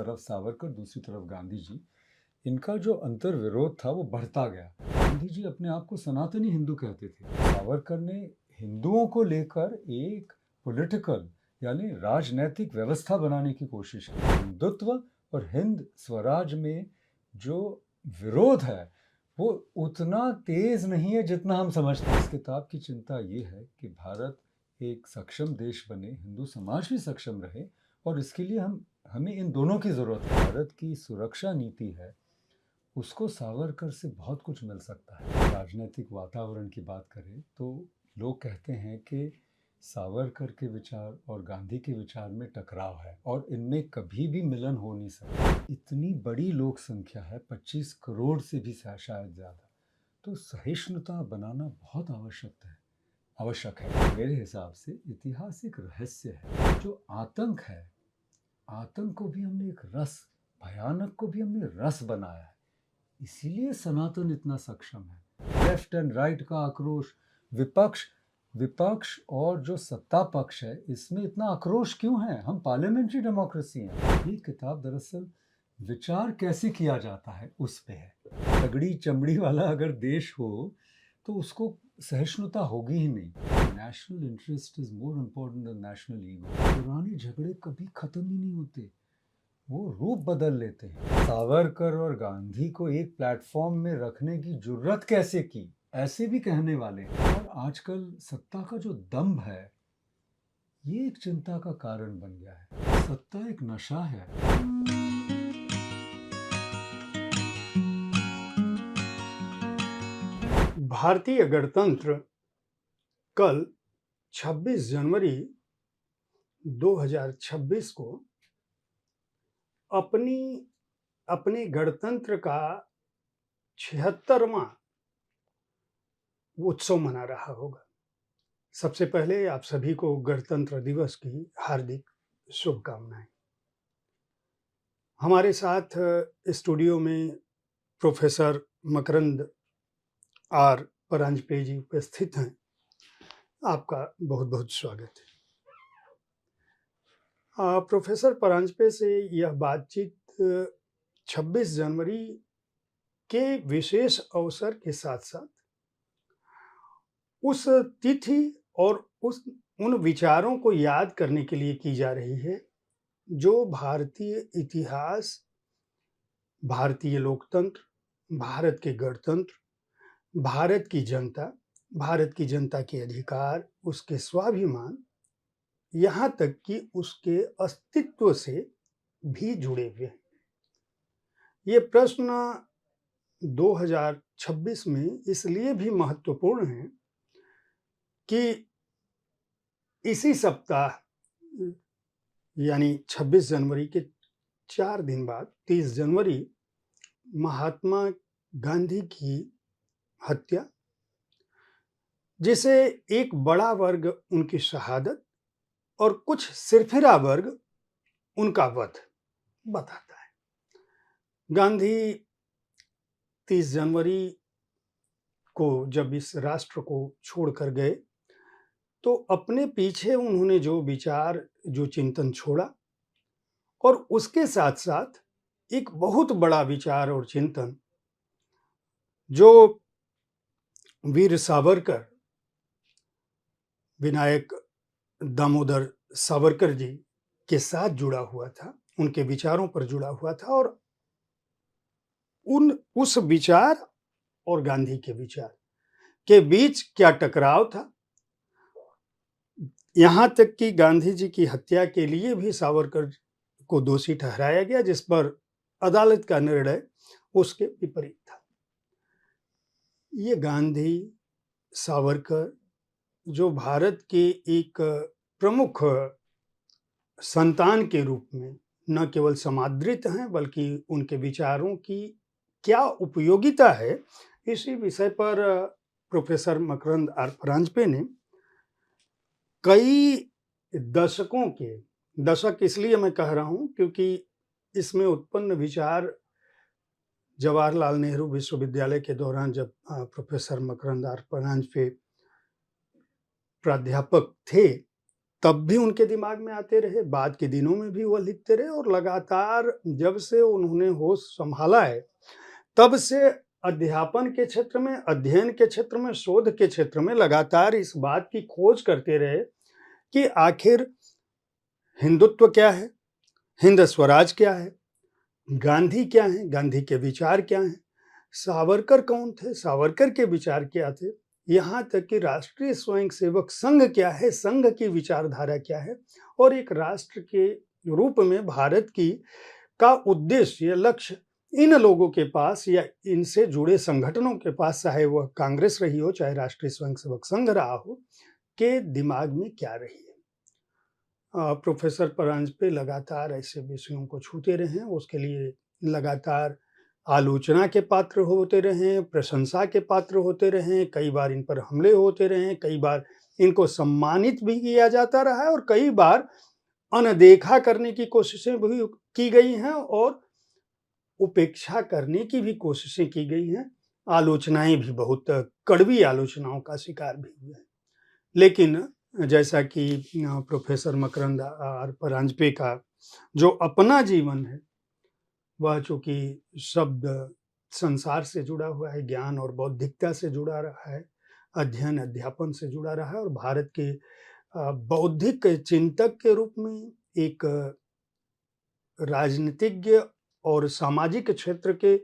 तरफ सावरकर, दूसरी तरफ गांधी जी, इनका जो अंतर्विरोध था वो बढ़ता गया। गांधी जी अपने आप को सनातनी हिंदू कहते थे। सावरकर ने हिंदुओं को लेकर एक पॉलिटिकल यानी राजनैतिक व्यवस्था बनाने की कोशिश की। हिंदुत्व और हिंद स्वराज में जो विरोध है वो उतना तेज नहीं है जितना हम समझते हैं। इस किताब की चिंता ये है कि भारत एक सक्षम देश बने, हिंदू समाज भी सक्षम रहे, और इसके लिए हमें इन दोनों की ज़रूरत है। भारत की सुरक्षा नीति है, उसको सावरकर से बहुत कुछ मिल सकता है। राजनीतिक वातावरण की बात करें तो लोग कहते हैं कि सावरकर के विचार और गांधी के विचार में टकराव है और इनमें कभी भी मिलन हो नहीं सकता। इतनी बड़ी लोक संख्या है, 25 करोड़ से भी शायद ज़्यादा, तो सहिष्णुता बनाना बहुत आवश्यक है। मेरे हिसाब से इतिहास एक रहस्य है। जो आतंक है, आतंक को भी हमने एक रस, भयानक को भी हमने रस बनाया है। इसीलिए सनातन इतना सक्षम है। लेफ्ट एंड राइट का आक्रोश, विपक्ष और जो सत्ता पक्ष है, इसमें इतना आक्रोश क्यों है? हम पार्लियामेंट्री डेमोक्रेसी हैं। ये किताब दरअसल विचार कैसे किया जाता है उस पे है। तगड़ी चमड़ी वाला अगर देश हो तो उसको सहिष्णुता होगी ही नहीं। National interest is more important then national ego. पुराने झगड़े कभी खत्म ही नहीं होते, वो रूप बदल लेते हैं। सावरकर और गांधी को एक प्लेटफॉर्म में रखने की जुर्रत कैसे की, ऐसे भी कहने वाले हैं। और आजकल सत्ता का जो दंभ है ये एक चिंता का कारण बन गया है। सत्ता एक नशा है। भारतीय गणतंत्र कल 26 जनवरी 2026 को अपने गणतंत्र का 76वां उत्सव मना रहा होगा। सबसे पहले आप सभी को गणतंत्र दिवस की हार्दिक शुभकामनाएं। हमारे साथ स्टूडियो में प्रोफेसर मकरंद आर परांजपे जी उपस्थित हैं। आपका बहुत बहुत स्वागत है। प्रोफेसर परांजपे से यह बातचीत 26 जनवरी के विशेष अवसर के साथ साथ उस तिथि और उन विचारों को याद करने के लिए की जा रही है जो भारतीय इतिहास, भारतीय लोकतंत्र, भारत के गणतंत्र, भारत की जनता के अधिकार, उसके स्वाभिमान, यहाँ तक कि उसके अस्तित्व से भी जुड़े हुए हैं। ये प्रश्न 2026 में इसलिए भी महत्वपूर्ण है कि इसी सप्ताह यानी 26 जनवरी के 4 दिन बाद 30 जनवरी महात्मा गांधी की हत्या, जिसे एक बड़ा वर्ग उनकी शहादत और कुछ सिरफिरा वर्ग उनका वध बताता है। गांधी 30 जनवरी को जब इस राष्ट्र को छोड़कर गए तो अपने पीछे उन्होंने जो विचार, जो चिंतन छोड़ा, और उसके साथ साथ एक बहुत बड़ा विचार और चिंतन जो वीर सावरकर, विनायक दामोदर सावरकर जी के साथ जुड़ा हुआ था, उनके विचारों पर जुड़ा हुआ था, और उस विचार और गांधी के विचार के बीच क्या टकराव था, यहाँ तक कि गांधी जी की हत्या के लिए भी सावरकर को दोषी ठहराया गया, जिस पर अदालत का निर्णय उसके विपरीत था। ये गांधी सावरकर जो भारत के एक प्रमुख संतान के रूप में न केवल समादृत हैं, बल्कि उनके विचारों की क्या उपयोगिता है, इसी विषय पर प्रोफेसर मकरंद आर परांजपे ने कई दशक इसलिए मैं कह रहा हूं क्योंकि इसमें उत्पन्न विचार जवाहरलाल नेहरू विश्वविद्यालय के दौरान जब प्रोफेसर मकरंद आर परांजपे प्राध्यापक थे तब भी उनके दिमाग में आते रहे, बाद के दिनों में भी वह लिखते रहे और लगातार जब से उन्होंने होश संभाला है, तब से अध्यापन के क्षेत्र में, अध्ययन के क्षेत्र में, शोध के क्षेत्र में लगातार इस बात की खोज करते रहे कि आखिर हिंदुत्व क्या है, हिंद स्वराज क्या है, गांधी क्या हैं, गांधी के विचार क्या हैं, सावरकर कौन थे, सावरकर के विचार क्या थे, यहाँ तक कि राष्ट्रीय स्वयंसेवक संघ क्या है, संघ की विचारधारा क्या है, और एक राष्ट्र के रूप में भारत की का उद्देश्य या लक्ष्य इन लोगों के पास या इनसे जुड़े संगठनों के पास, चाहे वह कांग्रेस रही हो, चाहे राष्ट्रीय स्वयंसेवक संघ रहा हो, के दिमाग में क्या रही है। प्रोफेसर परांजपे लगातार ऐसे विषयों को छूते रहे, उसके लिए लगातार आलोचना के पात्र होते रहे, प्रशंसा के पात्र होते रहे, कई बार इन पर हमले होते रहे, कई बार इनको सम्मानित भी किया जाता रहा है और कई बार अनदेखा करने की कोशिशें भी की गई हैं और उपेक्षा करने की भी कोशिशें की गई हैं। आलोचनाएं भी बहुत कड़वी आलोचनाओं का शिकार भी हुए हैं। लेकिन जैसा कि प्रोफेसर मकरंद आर परांजपे का जो अपना जीवन है, वह चूंकि शब्द संसार से जुड़ा हुआ है, ज्ञान और बौद्धिकता से जुड़ा रहा है, अध्ययन अध्यापन से जुड़ा रहा है और भारत के बौद्धिक चिंतक के रूप में, एक राजनीतिज्ञ और सामाजिक क्षेत्र के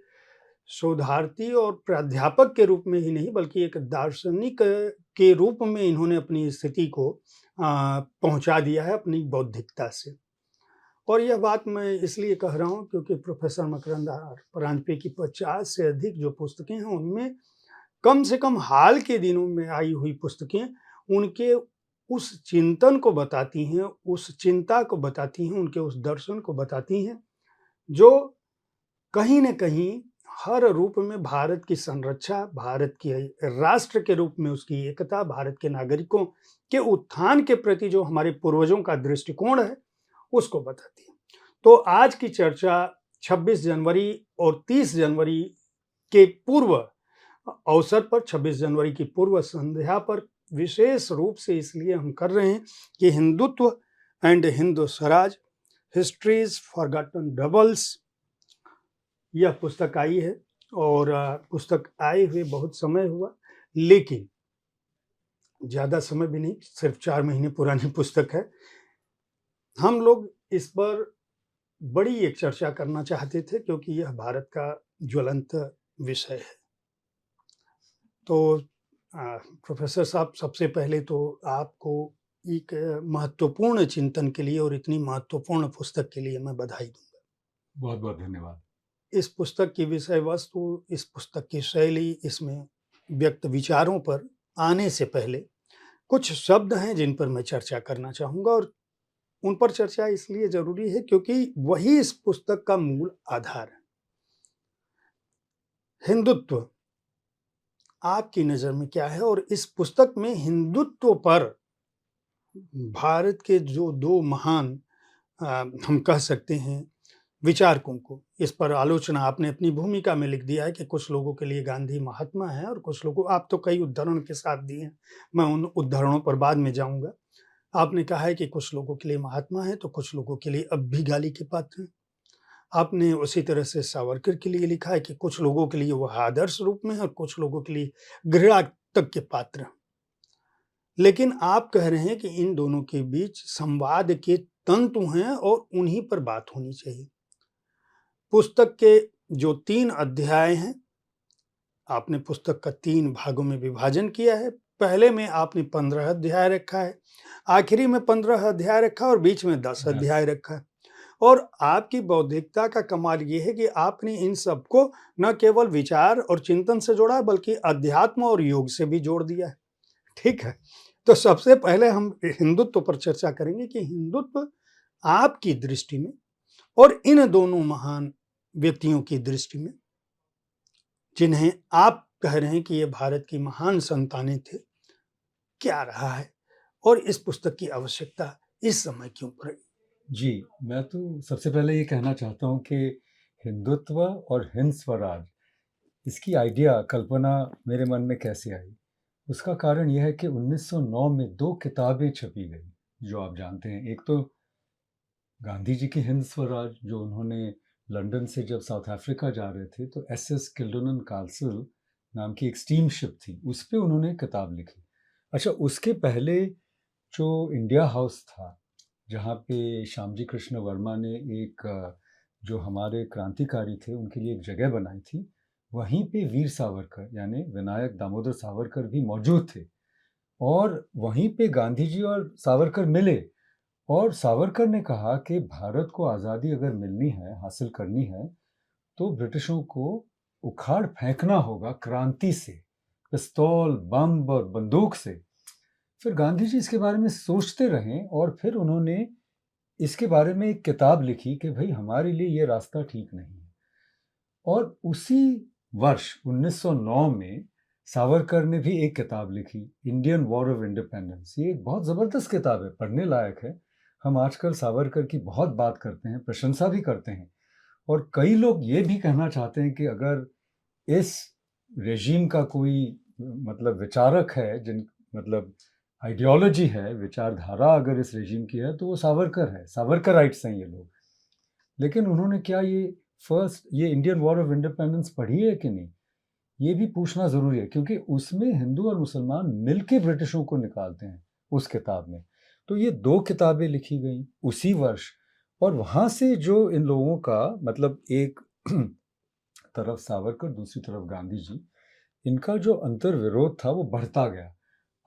शोधार्थी और प्राध्यापक के रूप में ही नहीं, बल्कि एक दार्शनिक के रूप में इन्होंने अपनी स्थिति को पहुंचा दिया है अपनी बौद्धिकता से। और यह बात मैं इसलिए कह रहा हूं क्योंकि प्रोफेसर मकरंद आर परांजपे की 50 से अधिक जो पुस्तकें हैं, उनमें कम से कम हाल के दिनों में आई हुई पुस्तकें उनके उस चिंतन को बताती हैं, उस चिंता को बताती हैं, उनके उस दर्शन को बताती हैं, जो कहीं न कहीं हर रूप में भारत की संरक्षा, भारत की राष्ट्र के रूप में उसकी एकता, भारत के नागरिकों के उत्थान के प्रति जो हमारे पूर्वजों का दृष्टिकोण है, उसको बताती है। तो आज की चर्चा 26 जनवरी और 30 जनवरी के पूर्व अवसर पर, 26 जनवरी की पूर्व संध्या पर विशेष रूप से इसलिए हम कर रहे हैं कि Hindutva and Hindu Swaraj, histories forgotten doubles, यह पुस्तक आई है और पुस्तक आए हुए बहुत समय हुआ, लेकिन ज़्यादा समय भी नहीं, सिर्फ 4 महीने पुरानी पुस्तक है। हम लोग इस पर बड़ी एक चर्चा करना चाहते थे क्योंकि यह भारत का ज्वलंत विषय है। तो प्रोफेसर साहब, सबसे पहले तो आपको एक महत्वपूर्ण चिंतन के लिए और इतनी महत्वपूर्ण पुस्तक के लिए मैं बधाई दूंगा। बहुत बहुत धन्यवाद। इस पुस्तक की विषय वस्तु, इस पुस्तक की शैली, इसमें व्यक्त विचारों पर आने से पहले कुछ शब्द हैं जिन पर मैं चर्चा करना चाहूँगा और उन पर चर्चा इसलिए ज़रूरी है क्योंकि वही इस पुस्तक का मूल आधार है। हिंदुत्व आपकी नज़र में क्या है और इस पुस्तक में हिंदुत्व पर भारत के जो 2 महान हम कह सकते हैं विचारकों को, इस पर आलोचना आपने अपनी भूमिका में लिख दिया है कि कुछ लोगों के लिए गांधी महात्मा है और कुछ लोगों, आप तो कई उदाहरण के साथ दिए हैं, मैं उन उदाहरणों पर बाद में जाऊंगा। आपने कहा है कि कुछ लोगों के लिए महात्मा है तो कुछ लोगों के लिए अब भी गाली के पात्र हैं। आपने उसी तरह से सावरकर के लिए लिखा है कि कुछ लोगों के लिए वह आदर्श रूप में है और कुछ लोगों के लिए घृणा तक के पात्र हैं। लेकिन आप कह रहे हैं कि इन दोनों के बीच संवाद के तंतु हैं और उन्हीं पर बात होनी चाहिए। पुस्तक के जो 3 अध्याय हैं, आपने पुस्तक का 3 भागों में विभाजन किया है। पहले में आपने 15 अध्याय रखा है, आखिरी में 15 अध्याय रखा और बीच में 10 अध्याय रखा है। और आपकी बौद्धिकता का कमाल ये है कि आपने इन सबको न केवल विचार और चिंतन से जोड़ा बल्कि अध्यात्म और योग से भी जोड़ दिया है। ठीक है, तो सबसे पहले हम हिंदुत्व पर चर्चा करेंगे कि हिंदुत्व आपकी दृष्टि में और इन दोनों महान व्यक्तियों की दृष्टि में, जिन्हें आप कह रहे हैं कि ये भारत की महान संतानें थे, क्या रहा है और इस पुस्तक की आवश्यकता इस समय क्यों पड़ी? जी, मैं तो सबसे पहले ये कहना चाहता हूँ कि हिंदुत्व और हिंद स्वराज, इसकी आइडिया, कल्पना मेरे मन में कैसे आई? उसका कारण यह है कि 1909 में 2 किताबें छपी गई, जो आप जानते हैं। एक तो गांधी जी की हिंद स्वराज, जो उन्होंने लंदन से जब साउथ अफ्रीका जा रहे थे तो SS किल्डोनन काल्सल नाम की एक स्टीम शिप थी, उस पे उन्होंने एक किताब लिखी। अच्छा, उसके पहले जो इंडिया हाउस था, जहाँ पे श्यामजी कृष्ण वर्मा ने एक जो हमारे क्रांतिकारी थे उनके लिए एक जगह बनाई थी, वहीं पे वीर सावरकर यानी विनायक दामोदर सावरकर भी मौजूद थे। और वहीं पे गांधी जी और सावरकर मिले, और सावरकर ने कहा कि भारत को आज़ादी अगर मिलनी है, हासिल करनी है, तो ब्रिटिशों को उखाड़ फेंकना होगा क्रांति से, पिस्तौल, बम और बंदूक से। फिर गांधी जी इसके बारे में सोचते रहे और फिर उन्होंने इसके बारे में एक किताब लिखी कि भाई हमारे लिए ये रास्ता ठीक नहीं है। और उसी वर्ष 1909 में सावरकर ने भी एक किताब लिखी, इंडियन वॉर ऑफ इंडिपेंडेंस। ये एक बहुत ज़बरदस्त किताब है, पढ़ने लायक है। हम आजकल सावरकर की बहुत बात करते हैं, प्रशंसा भी करते हैं, और कई लोग ये भी कहना चाहते हैं कि अगर इस रेजीम का कोई मतलब विचारक है, जिन मतलब आइडियोलॉजी है, विचारधारा अगर इस रेजीम की है, तो वो सावरकर है, सावरकराइट्स हैं ये लोग। लेकिन उन्होंने क्या ये इंडियन वॉर ऑफ इंडिपेंडेंस पढ़ी है कि नहीं, ये भी पूछना ज़रूरी है, क्योंकि उसमें हिंदू और मुसलमान मिलके ब्रिटिशों को निकालते हैं उस किताब में। तो ये 2 किताबें लिखी गई उसी वर्ष, और वहाँ से जो इन लोगों का मतलब एक तरफ सावरकर, दूसरी तरफ गांधी जी, इनका जो अंतर्विरोध था वो बढ़ता गया।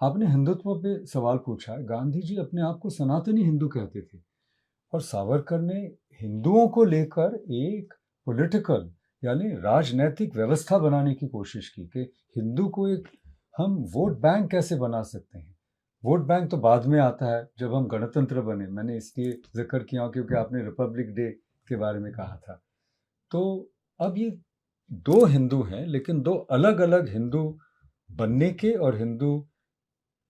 आपने हिंदुत्व पे सवाल पूछा है, गांधी जी अपने आप को सनातनी हिंदू कहते थे, और सावरकर ने हिंदुओं को लेकर एक पॉलिटिकल यानी राजनैतिक व्यवस्था बनाने की कोशिश की कि हिंदू को एक हम वोट बैंक कैसे बना सकते हैं। वोट बैंक तो बाद में आता है जब हम गणतंत्र बने, मैंने इसलिए जिक्र किया क्योंकि आपने रिपब्लिक डे के बारे में कहा था। तो अब ये 2 हिंदू हैं, लेकिन 2 अलग-अलग हिंदू बनने के और हिंदू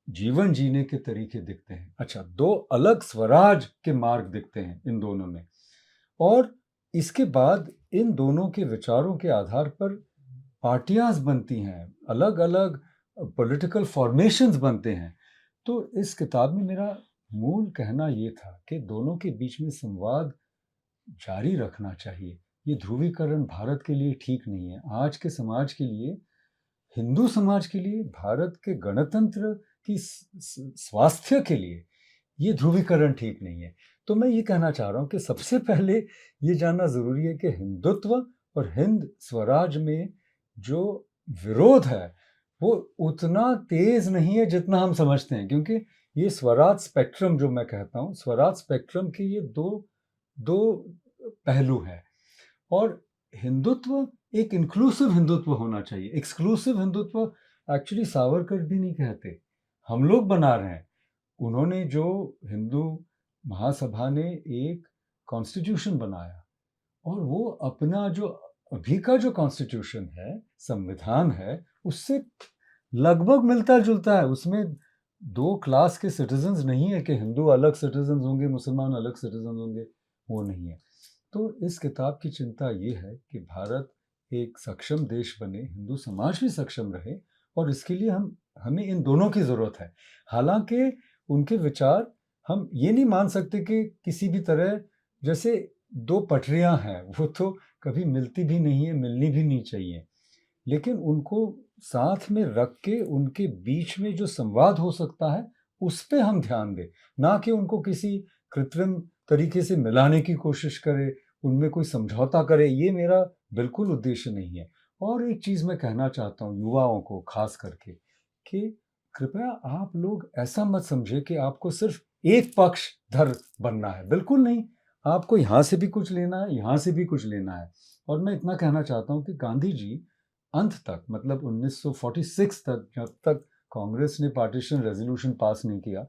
जीवन जीने के तरीके दिखते हैं। अच्छा, 2 अलग स्वराज के मार्ग दिखते हैं इन दोनों में, और इसके बाद इन दोनों के विचारों के आधार पर पार्टियां बनती हैं, अलग-अलग पॉलिटिकल फॉर्मेशंस बनते हैं। तो इस किताब में मेरा मूल कहना ये था कि दोनों के बीच में संवाद जारी रखना चाहिए। ये ध्रुवीकरण भारत के लिए ठीक नहीं है। आज के समाज के लिए, हिंदू समाज के लिए, भारत के गणतंत्र की स्वास्थ्य के लिए ये ध्रुवीकरण ठीक नहीं है। तो मैं ये कहना चाह रहा हूँ कि सबसे पहले ये जानना ज़रूरी है कि हिंदुत्व और हिंद स्वराज में जो विरोध है वो उतना तेज नहीं है जितना हम समझते हैं, क्योंकि ये स्वराज स्पेक्ट्रम जो मैं कहता हूँ, स्वराज स्पेक्ट्रम के ये दो दो पहलू हैं। और हिंदुत्व एक इंक्लूसिव हिंदुत्व होना चाहिए। एक्सक्लूसिव हिंदुत्व एक्चुअली सावरकर भी नहीं कहते, हम लोग बना रहे हैं। उन्होंने जो हिंदू महासभा ने एक कॉन्स्टिट्यूशन बनाया, और वो अपना जो अभी का जो कॉन्स्टिट्यूशन है, संविधान है, उससे लगभग मिलता जुलता है। उसमें 2 क्लास के सिटीजन्स नहीं है कि हिंदू अलग सिटीजन्स होंगे, मुसलमान अलग सिटीजन्स होंगे, वो नहीं है। तो इस किताब की चिंता ये है कि भारत एक सक्षम देश बने, हिंदू समाज भी सक्षम रहे, और इसके लिए हमें इन दोनों की ज़रूरत है। हालांकि उनके विचार हम ये नहीं मान सकते कि किसी भी तरह, जैसे 2 पटरियां हैं, वो तो कभी मिलती भी नहीं है, मिलनी भी नहीं चाहिए, लेकिन उनको साथ में रख के उनके बीच में जो संवाद हो सकता है उस पे हम ध्यान दें, ना कि उनको किसी कृत्रिम तरीके से मिलाने की कोशिश करें, उनमें कोई समझौता करे। ये मेरा बिल्कुल उद्देश्य नहीं है। और एक चीज़ मैं कहना चाहता हूँ युवाओं को खास करके, कि कृपया आप लोग ऐसा मत समझे कि आपको सिर्फ एक पक्षधर बनना है, बिल्कुल नहीं। आपको यहाँ से भी कुछ लेना है, यहाँ से भी कुछ लेना है। और मैं इतना कहना चाहता हूँ कि गांधी जी अंत तक, मतलब 1946 तक, जब तक कांग्रेस ने पार्टीशन रेजोल्यूशन पास नहीं किया,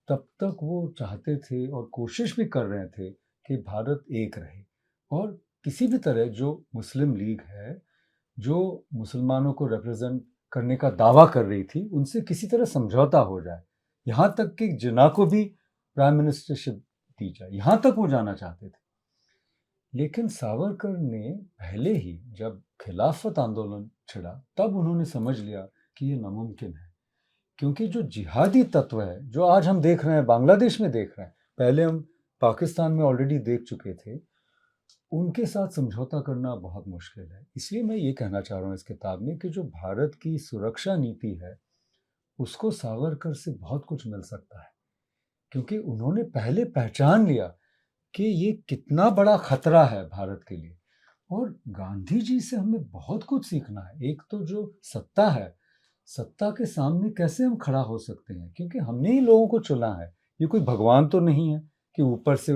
तब तक वो चाहते थे और कोशिश भी कर रहे थे कि भारत एक रहे, और किसी भी तरह जो मुस्लिम लीग है, जो मुसलमानों को रिप्रेजेंट करने का दावा कर रही थी, उनसे किसी तरह समझौता हो जाए, यहाँ तक कि जिन्ना को भी प्राइम मिनिस्टरशिप दी जाए, यहाँ तक वो जाना चाहते थे। लेकिन सावरकर ने पहले ही जब खिलाफत आंदोलन छिड़ा, तब उन्होंने समझ लिया कि ये नामुमकिन है, क्योंकि जो जिहादी तत्व है, जो आज हम देख रहे हैं, बांग्लादेश में देख रहे हैं, पहले हम पाकिस्तान में ऑलरेडी देख चुके थे, उनके साथ समझौता करना बहुत मुश्किल है। इसलिए मैं ये कहना चाह रहा हूँ इस किताब में कि जो भारत की सुरक्षा नीति है, उसको सावरकर से बहुत कुछ मिल सकता है, क्योंकि उन्होंने पहले पहचान लिया कि ये कितना बड़ा खतरा है भारत के लिए। और गांधी जी से हमें बहुत कुछ सीखना है। एक तो जो सत्ता है, सत्ता के सामने कैसे हम खड़ा हो सकते हैं, क्योंकि हमने ही लोगों को चुना है। ये कोई भगवान तो नहीं है कि ऊपर से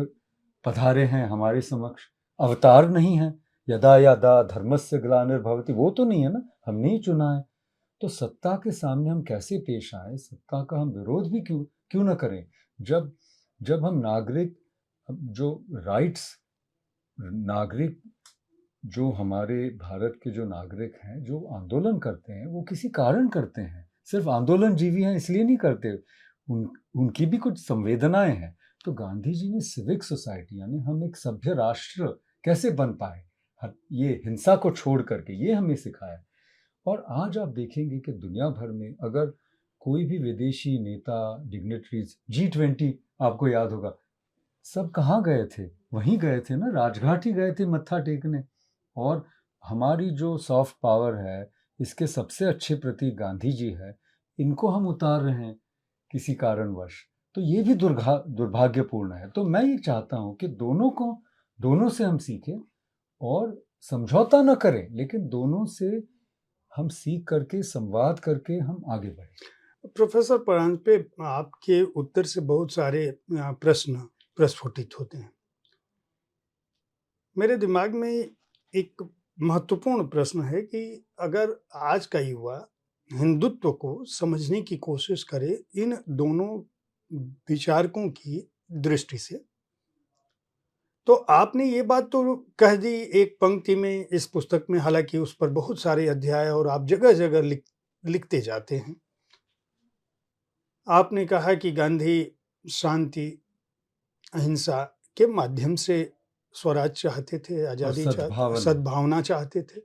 पधारे हैं हमारे समक्ष, अवतार नहीं है, यदा यदा धर्मस्य ग्लानिर्भवति, वो तो नहीं है ना, हमने ही चुना है। तो सत्ता के सामने हम कैसे पेश आए, सत्ता का हम विरोध भी क्यों क्यों ना करें। जब जब हम नागरिक, जो राइट्स, नागरिक, जो हमारे भारत के जो नागरिक हैं, जो आंदोलन करते हैं, वो किसी कारण करते हैं, सिर्फ आंदोलन जीवी हैं इसलिए नहीं करते, उनकी भी कुछ संवेदनाएं हैं। तो गांधी जी ने सिविक सोसाइटी, यानी हम एक सभ्य राष्ट्र कैसे बन पाए, ये हिंसा को छोड़ करके, ये हमें सिखाया। और आज आप देखेंगे कि दुनिया भर में अगर कोई भी विदेशी नेता, डिग्नेटरीज, G20 आपको याद होगा, सब कहाँ गए थे, वहीं गए थे ना, राजघाट ही गए थे मत्था टेकने। और हमारी जो सॉफ्ट पावर है, इसके सबसे अच्छे प्रतीक गांधी जी है, इनको हम उतार रहे हैं किसी कारणवश। तो ये भी दुर्भाग्यपूर्ण है। तो मैं ये चाहता हूँ कि दोनों से हम सीखें और समझौता न करें, लेकिन दोनों से हम सीख करके, संवाद करके हम आगे बढ़ें। प्रोफेसर परांजपे, आपके उत्तर से बहुत सारे प्रश्न प्रस्फुटित होते हैं। मेरे दिमाग में एक महत्वपूर्ण प्रश्न है कि अगर आज का युवा हिंदुत्व को समझने की कोशिश करे इन दोनों विचारकों की दृष्टि से, तो आपने ये बात तो कह दी एक पंक्ति में इस पुस्तक में, हालांकि उस पर बहुत सारे अध्याय और आप जगह जगह लिखते जाते हैं। आपने कहा कि गांधी शांति, अहिंसा के माध्यम से स्वराज चाहते थे, आज़ादी सद्भावना चाहते थे।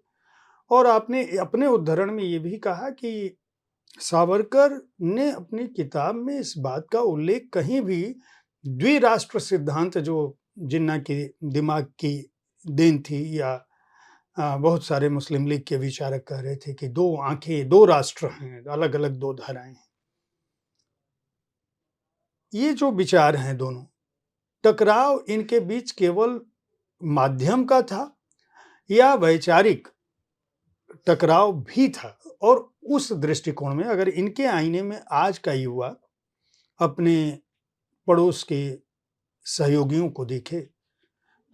और आपने अपने उद्धरण में ये भी कहा कि सावरकर ने अपनी किताब में इस बात का उल्लेख कहीं भी द्विराष्ट्र सिद्धांत, जो जिन्ना के दिमाग की देन थी, या बहुत सारे मुस्लिम लीग के विचारक कह रहे थे कि दो आंखें, दो राष्ट्र हैं, अलग अलग दो धाराएं हैं। ये जो विचार हैं दोनों, टकराव इनके बीच केवल माध्यम का था या वैचारिक टकराव भी था? और उस दृष्टिकोण में अगर इनके आईने में आज का युवा अपने पड़ोस के सहयोगियों को देखे,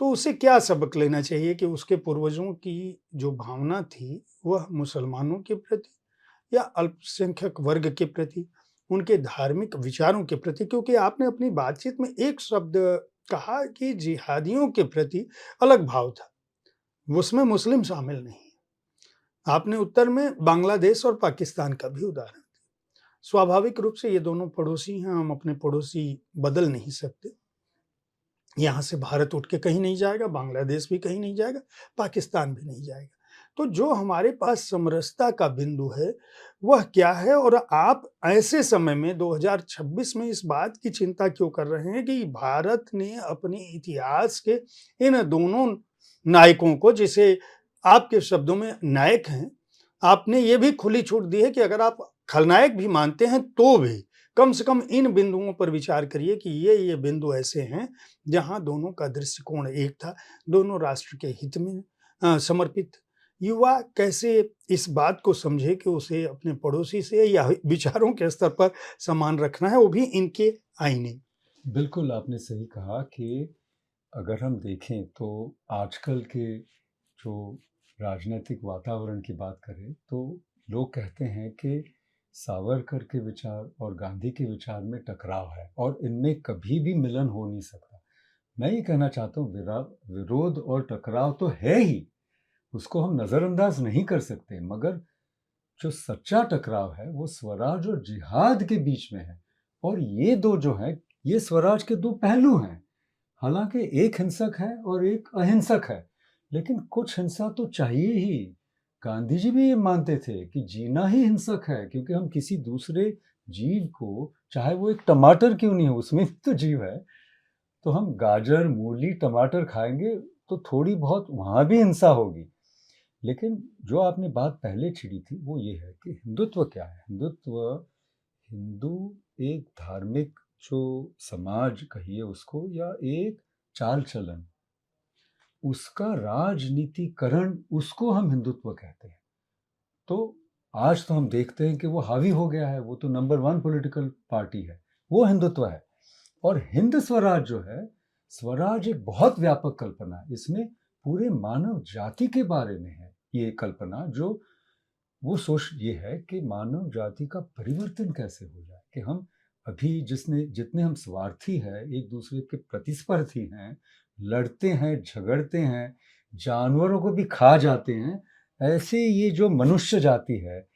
तो उसे क्या सबक लेना चाहिए कि उसके पूर्वजों की जो भावना थी वह मुसलमानों के प्रति या अल्पसंख्यक वर्ग के प्रति, उनके धार्मिक विचारों के प्रति? क्योंकि आपने अपनी बातचीत में एक शब्द कहा कि जिहादियों के प्रति अलग भाव था, उसमें मुस्लिम शामिल नहीं। आपने उत्तर में बांग्लादेश और पाकिस्तान का भी उदाहरण दिया। स्वाभाविक रूप से ये दोनों पड़ोसी हैं, हम अपने पड़ोसी बदल नहीं सकते। यहाँ से भारत उठ के कहीं नहीं जाएगा, बांग्लादेश भी कहीं नहीं जाएगा, पाकिस्तान भी नहीं जाएगा। तो जो हमारे पास समरसता का बिंदु है वह क्या है? और आप ऐसे समय में 2026 में इस बात की चिंता क्यों कर रहे हैं कि भारत ने अपने इतिहास के इन दोनों नायकों को, जिसे आपके शब्दों में नायक हैं, आपने ये भी खुली छूट दी है कि अगर आप खलनायक भी मानते हैं तो भी कम से कम इन बिंदुओं पर विचार करिए कि ये बिंदु ऐसे हैं जहां दोनों का दृष्टिकोण एक था, दोनों राष्ट्र के हित में समर्पित। युवा कैसे इस बात को समझे कि उसे अपने पड़ोसी से या विचारों के स्तर पर समान रखना है, वो भी इनके आईने। बिल्कुल आपने सही कहा कि अगर हम देखें तो आजकल के जो राजनीतिक वातावरण की बात करें तो लोग कहते हैं कि सावरकर के विचार और गांधी के विचार में टकराव है और इनमें कभी भी मिलन हो नहीं सकता। मैं ये कहना चाहता हूँ, विरोध और टकराव तो है ही, उसको हम नज़रअंदाज नहीं कर सकते, मगर जो सच्चा टकराव है वो स्वराज और जिहाद के बीच में है। और ये दो जो हैं, ये स्वराज के दो पहलू हैं। हालांकि एक हिंसक है और एक अहिंसक है, लेकिन कुछ हिंसा तो चाहिए ही। गांधी जी भी ये मानते थे कि जीना ही हिंसक है, क्योंकि हम किसी दूसरे जीव को, चाहे वो एक टमाटर क्यों नहीं हो, उसमें भी तो जीव है, तो हम गाजर, मूली, टमाटर खाएंगे तो थोड़ी बहुत वहाँ भी हिंसा होगी। लेकिन जो आपने बात पहले छिड़ी थी वो ये है कि हिंदुत्व क्या है? हिंदू एक धार्मिक जो समाज कहिए उसको, या एक चाल चलन, उसका राजनीतिकरण, उसको हम हिंदुत्व कहते हैं। तो आज तो हम देखते हैं कि वो हावी हो गया है, वो तो नंबर 1 पॉलिटिकल पार्टी है, वो हिंदुत्व है। और हिंद स्वराज जो है, स्वराज एक बहुत व्यापक कल्पना है, इसमें पूरे मानव जाति के बारे में है ये कल्पना। जो वो सोच ये है कि मानव जाति का परिवर्तन कैसे हो जाए, कि हम अभी जितने हम स्वार्थी हैं, एक दूसरे के प्रतिस्पर्धी हैं, लड़ते हैं, झगड़ते हैं, जानवरों को भी खा जाते हैं, ऐसे ये जो मनुष्य जाति है,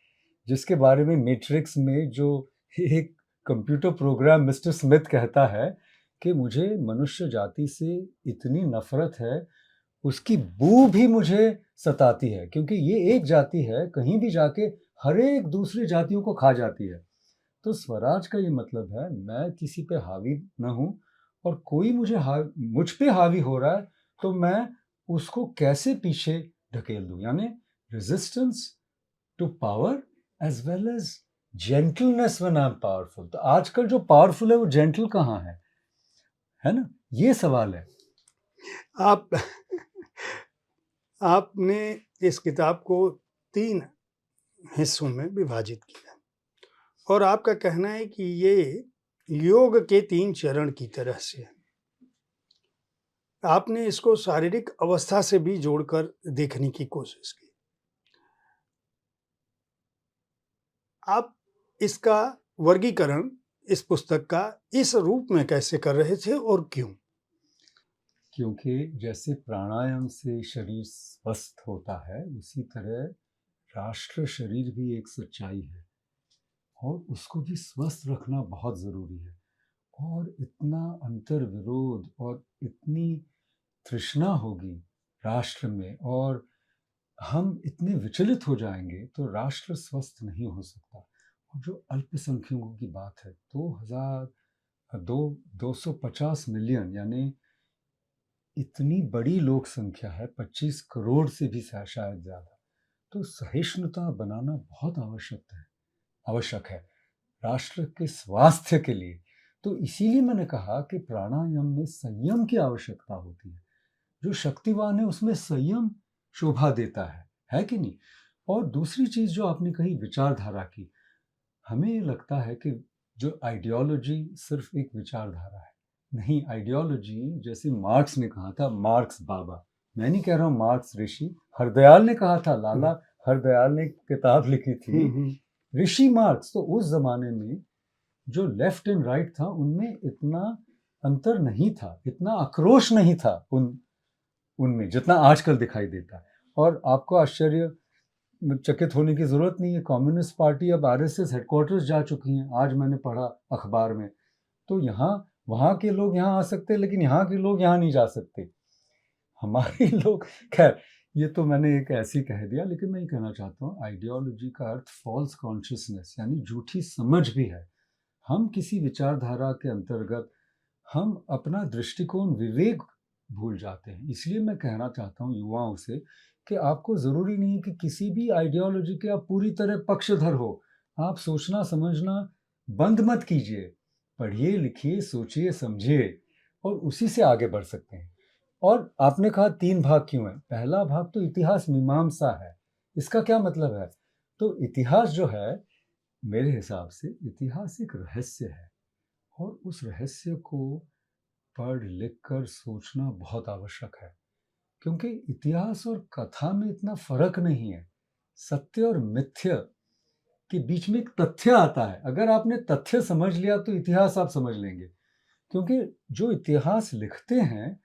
जिसके बारे में मैट्रिक्स में जो एक कंप्यूटर प्रोग्राम मिस्टर स्मिथ कहता है कि मुझे मनुष्य जाति से इतनी नफरत है, उसकी बू भी मुझे सताती है, क्योंकि ये एक जाति है, कहीं भी जाके हर एक दूसरी जातियों को खा जाती है। तो स्वराज का ये मतलब है, मैं किसी पे हावी न हूं, और कोई मुझ पे हावी हो रहा है तो मैं उसको कैसे पीछे ढकेल दूं, यानी resistance to power as well as gentleness when I am powerful. तो आजकल जो पावरफुल है वो जेंटल कहाँ है ना? ये सवाल है। आप आपने इस किताब को 3 हिस्सों में विभाजित किया और आपका कहना है कि ये योग के 3 चरण की तरह से है। आपने इसको शारीरिक अवस्था से भी जोड़कर देखने की कोशिश की। आप इसका वर्गीकरण इस पुस्तक का इस रूप में कैसे कर रहे थे और क्यों? क्योंकि जैसे प्राणायाम से शरीर स्वस्थ होता है, उसी तरह राष्ट्र शरीर भी एक सच्चाई है, और उसको भी स्वस्थ रखना बहुत ज़रूरी है। और इतना अंतर विरोध और इतनी तृष्णा होगी राष्ट्र में, और हम इतने विचलित हो जाएंगे तो राष्ट्र स्वस्थ नहीं हो सकता। और जो अल्पसंख्यकों की बात है, 250 मिलियन, यानी इतनी बड़ी लोक संख्या है, 25 करोड़ से भी शायद ज़्यादा। तो सहिष्णुता बनाना बहुत आवश्यक है राष्ट्र के स्वास्थ्य के लिए। तो इसीलिए मैंने कहा कि प्राणायाम में संयम की आवश्यकता होती है। जो शक्तिवान है उसमें संयम शोभा देता है कि नहीं? और दूसरी चीज जो आपने कही विचारधारा की, हमें लगता है कि जो आइडियोलॉजी सिर्फ एक विचारधारा है। नहीं, आइडियोलॉजी जैसे मार्क्स ने कहा था, मार्क्स बाबा, मैं नहीं कह रहा हूँ मार्क्स ऋषि, हरदयाल ने कहा था, लाला हरदयाल ने किताब लिखी थी ऋषि मार्क्स। तो उस जमाने में जो लेफ्ट एंड राइट था उनमें इतना अंतर नहीं था, इतना आक्रोश नहीं था उनमें जितना आजकल दिखाई देता है। और आपको आश्चर्यचकित होने की जरूरत नहीं है, कम्युनिस्ट पार्टी अब आरएसएस हेडक्वार्टर्स जा चुकी हैं, आज मैंने पढ़ा अखबार में। तो यहाँ वहाँ के लोग यहाँ आ सकते हैं, लेकिन यहाँ के लोग यहाँ नहीं जा सकते। हमारे लोग, खैर ये तो मैंने एक ऐसी कह दिया, लेकिन मैं ये कहना चाहता हूँ आइडियोलॉजी का अर्थ फॉल्स कॉन्शियसनेस, यानी झूठी समझ भी है। हम किसी विचारधारा के अंतर्गत हम अपना दृष्टिकोण, विवेक भूल जाते हैं। इसलिए मैं कहना चाहता हूँ युवाओं से कि आपको ज़रूरी नहीं है कि किसी भी आइडियोलॉजी के आप पूरी तरह पक्षधर हो। आप सोचना समझना बंद मत कीजिए, पढ़िए लिखिए सोचिए समझिए, और उसी से आगे बढ़ सकते हैं। और आपने कहा 3 भाग क्यों है? पहला भाग तो इतिहास मीमांसा है। इसका क्या मतलब है? तो इतिहास जो है, मेरे हिसाब से इतिहास एक रहस्य है, और उस रहस्य को पढ़ लिख कर सोचना बहुत आवश्यक है। क्योंकि इतिहास और कथा में इतना फर्क नहीं है। सत्य और मिथ्य के बीच में एक तथ्य आता है। अगर आपने तथ्य समझ लिया तो इतिहास आप समझ लेंगे। क्योंकि जो इतिहास लिखते हैं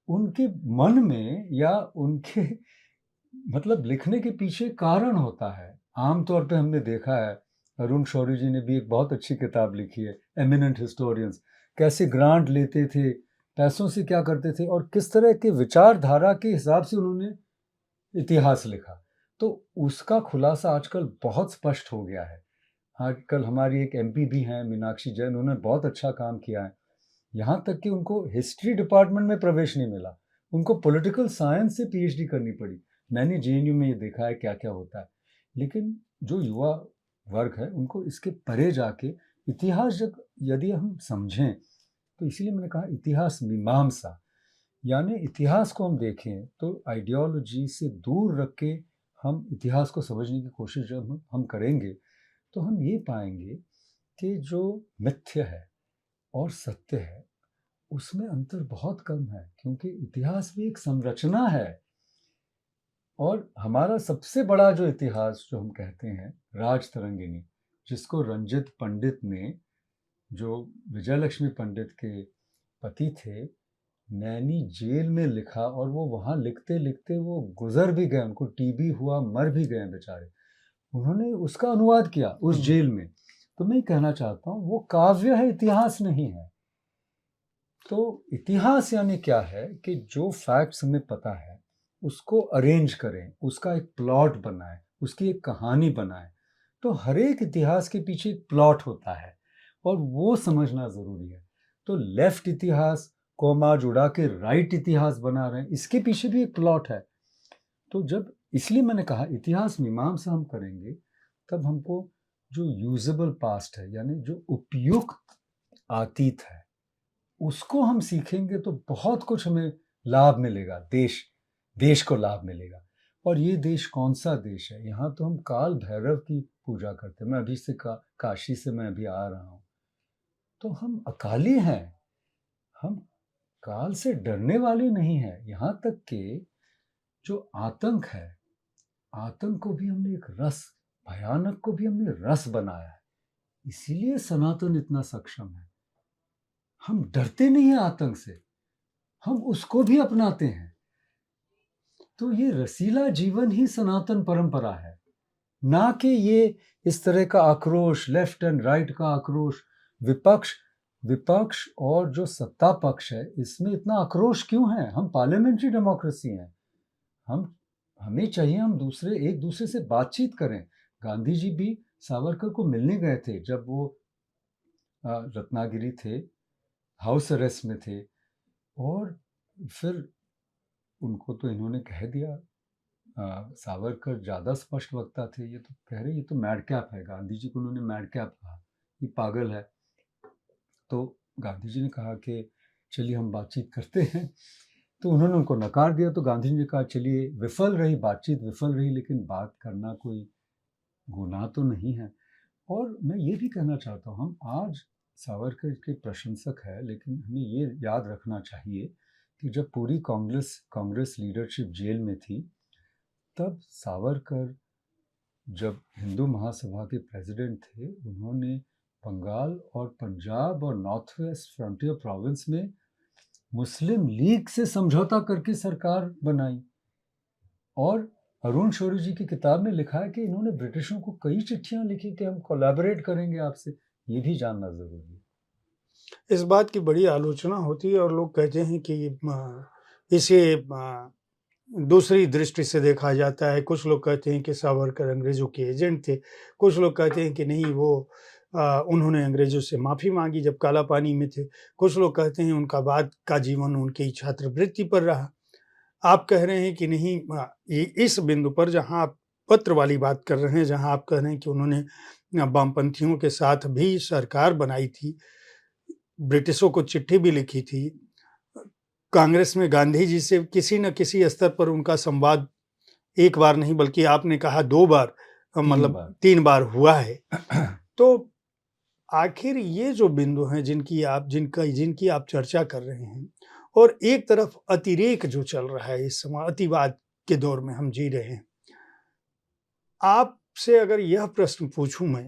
उनके मन में, या उनके मतलब लिखने के पीछे कारण होता है। आमतौर पे हमने देखा है, अरुण शौरी जी ने भी एक बहुत अच्छी किताब लिखी है, एमिनेंट हिस्टोरियंस, कैसे ग्रांट लेते थे, पैसों से क्या करते थे, और किस तरह के विचारधारा के हिसाब से उन्होंने इतिहास लिखा। तो उसका खुलासा आजकल बहुत स्पष्ट हो गया है। आजकल हमारी एक एमपी भी हैं मीनाक्षी जैन, उन्होंने बहुत अच्छा काम किया है। यहाँ तक कि उनको हिस्ट्री डिपार्टमेंट में प्रवेश नहीं मिला, उनको पॉलिटिकल साइंस से पीएचडी करनी पड़ी। मैंने जेएनयू में ये देखा है क्या-क्या होता है। लेकिन जो युवा वर्ग है उनको इसके परे जाके इतिहास जब यदि हम समझें, तो इसीलिए मैंने कहा इतिहास मीमांसा, यानी इतिहास को हम देखें तो आइडियोलॉजी से दूर रख के हम इतिहास को समझने की कोशिश जब हम करेंगे, तो हम ये पाएंगे कि जो मिथ्य है और सत्य है उसमें अंतर बहुत कम है, क्योंकि इतिहास भी एक संरचना है। और हमारा सबसे बड़ा जो इतिहास जो हम कहते हैं राजतरंगिणी, जिसको रंजित पंडित ने, जो विजयलक्ष्मी पंडित के पति थे, नैनी जेल में लिखा, और वो वहाँ लिखते लिखते वो गुजर भी गए, उनको टीबी हुआ, मर भी गए बेचारे। उन्होंने उसका अनुवाद किया उस जेल में। तो मैं कहना चाहता हूँ वो काव्य है, इतिहास नहीं है। तो इतिहास यानी क्या है कि जो फैक्ट्स हमें पता है उसको अरेंज करें, उसका एक प्लॉट बनाएं, उसकी एक कहानी बनाएं। तो हर एक इतिहास के पीछे एक प्लॉट होता है और वो समझना ज़रूरी है। तो लेफ्ट इतिहास को हम आज उड़ा के राइट इतिहास बना रहे हैं, इसके पीछे भी एक प्लॉट है। तो जब, इसलिए मैंने कहा इतिहास मीमांसा हम करेंगे तब हमको जो यूजेबल पास्ट है, यानी जो उपयुक्त अतीत है, उसको हम सीखेंगे तो बहुत कुछ हमें लाभ मिलेगा, देश को लाभ मिलेगा। और ये देश कौन सा देश है? यहाँ तो हम काल भैरव की पूजा करते हैं। मैं अभी से काशी से मैं अभी आ रहा हूँ, तो हम अकाली हैं, हम काल से डरने वाले नहीं हैं। यहाँ तक कि जो आतंक है, आतंक को भी हमने एक रस, भयानक को भी हमने रस बनाया है। इसीलिए सनातन इतना सक्षम है। हम डरते नहीं हैं आतंक से, हम उसको भी अपनाते हैं। तो ये रसीला जीवन ही सनातन परंपरा है, ना कि ये इस तरह का आक्रोश, लेफ्ट एंड राइट का आक्रोश। विपक्ष और जो सत्ता पक्ष है, इसमें इतना आक्रोश क्यों है? हम पार्लियामेंट्री डेमोक्रेसी हैं। हमें चाहिए हम एक दूसरे से बातचीत करें। गांधी जी भी सावरकर को मिलने गए थे जब वो रत्नागिरी थे, हाउस अरेस्ट में थे, और फिर उनको तो इन्होंने कह दिया, सावरकर ज़्यादा स्पष्ट वक्ता थे, ये तो कह रहे ये तो मैडकैप है। गांधी जी को उन्होंने मैडकैप कहा, ये पागल है। तो गांधी जी ने कहा कि चलिए हम बातचीत करते हैं। तो उन्होंने उनको नकार दिया। तो गांधी जी ने कहा चलिए, बातचीत विफल रही, लेकिन बात करना कोई गुनाह तो नहीं है। और मैं ये भी कहना चाहता हूँ, हम आज सावरकर के प्रशंसक है, लेकिन हमें ये याद रखना चाहिए कि जब पूरी कांग्रेस लीडरशिप जेल में थी, तब सावरकर जब हिंदू महासभा के प्रेसिडेंट थे, उन्होंने बंगाल और पंजाब और नॉर्थ वेस्ट फ्रंटियर प्रोविंस में मुस्लिम लीग से समझौता करके सरकार बनाई। और अरुण शौरी जी की किताब में लिखा है कि इन्होंने ब्रिटिशों को कई चिट्ठियां लिखी कि हम कोलैबोरेट करेंगे आपसे। ये भी जानना जरूरी है। इस बात की बड़ी आलोचना होती है और लोग कहते हैं कि इसे दूसरी दृष्टि से देखा जाता है। कुछ लोग कहते हैं कि सावरकर अंग्रेजों के एजेंट थे, कुछ लोग कहते हैं कि नहीं, वो उन्होंने अंग्रेजों से माफ़ी मांगी जब काला पानी में थे, कुछ लोग कहते हैं उनका बाद का जीवन उनकी छात्रवृत्ति पर रहा। आप कह रहे हैं कि नहीं, ये इस बिंदु पर जहां आप पत्र वाली बात कर रहे हैं, जहां आप कह रहे हैं कि उन्होंने वामपंथियों के साथ भी सरकार बनाई थी, ब्रिटिशों को चिट्ठी भी लिखी थी, कांग्रेस में गांधी जी से किसी न किसी स्तर पर उनका संवाद एक बार नहीं बल्कि आपने कहा 2 बार, मतलब 3 बार हुआ है। तो आखिर ये जो बिंदु हैं जिनकी आप चर्चा कर रहे हैं, और एक तरफ अतिरेक जो चल रहा है इस समय, अतिवाद के दौर में हम जी रहे हैं, आपसे अगर यह प्रश्न पूछूं मैं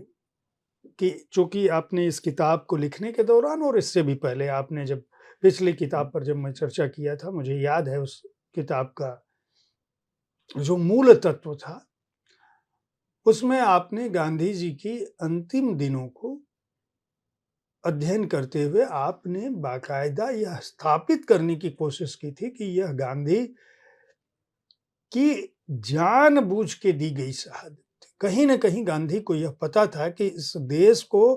कि चूंकि आपने इस किताब को लिखने के दौरान और इससे भी पहले, आपने जब पिछली किताब पर जब मैं चर्चा किया था, मुझे याद है उस किताब का जो मूल तत्व था, उसमें आपने गांधी जी की अंतिम दिनों को अध्ययन करते हुए आपने बाकायदा यह स्थापित करने की कोशिश की थी कि यह गांधी की जानबूझ के दी गई शहादत थी। कहीं न कहीं गांधी को यह पता था कि इस देश को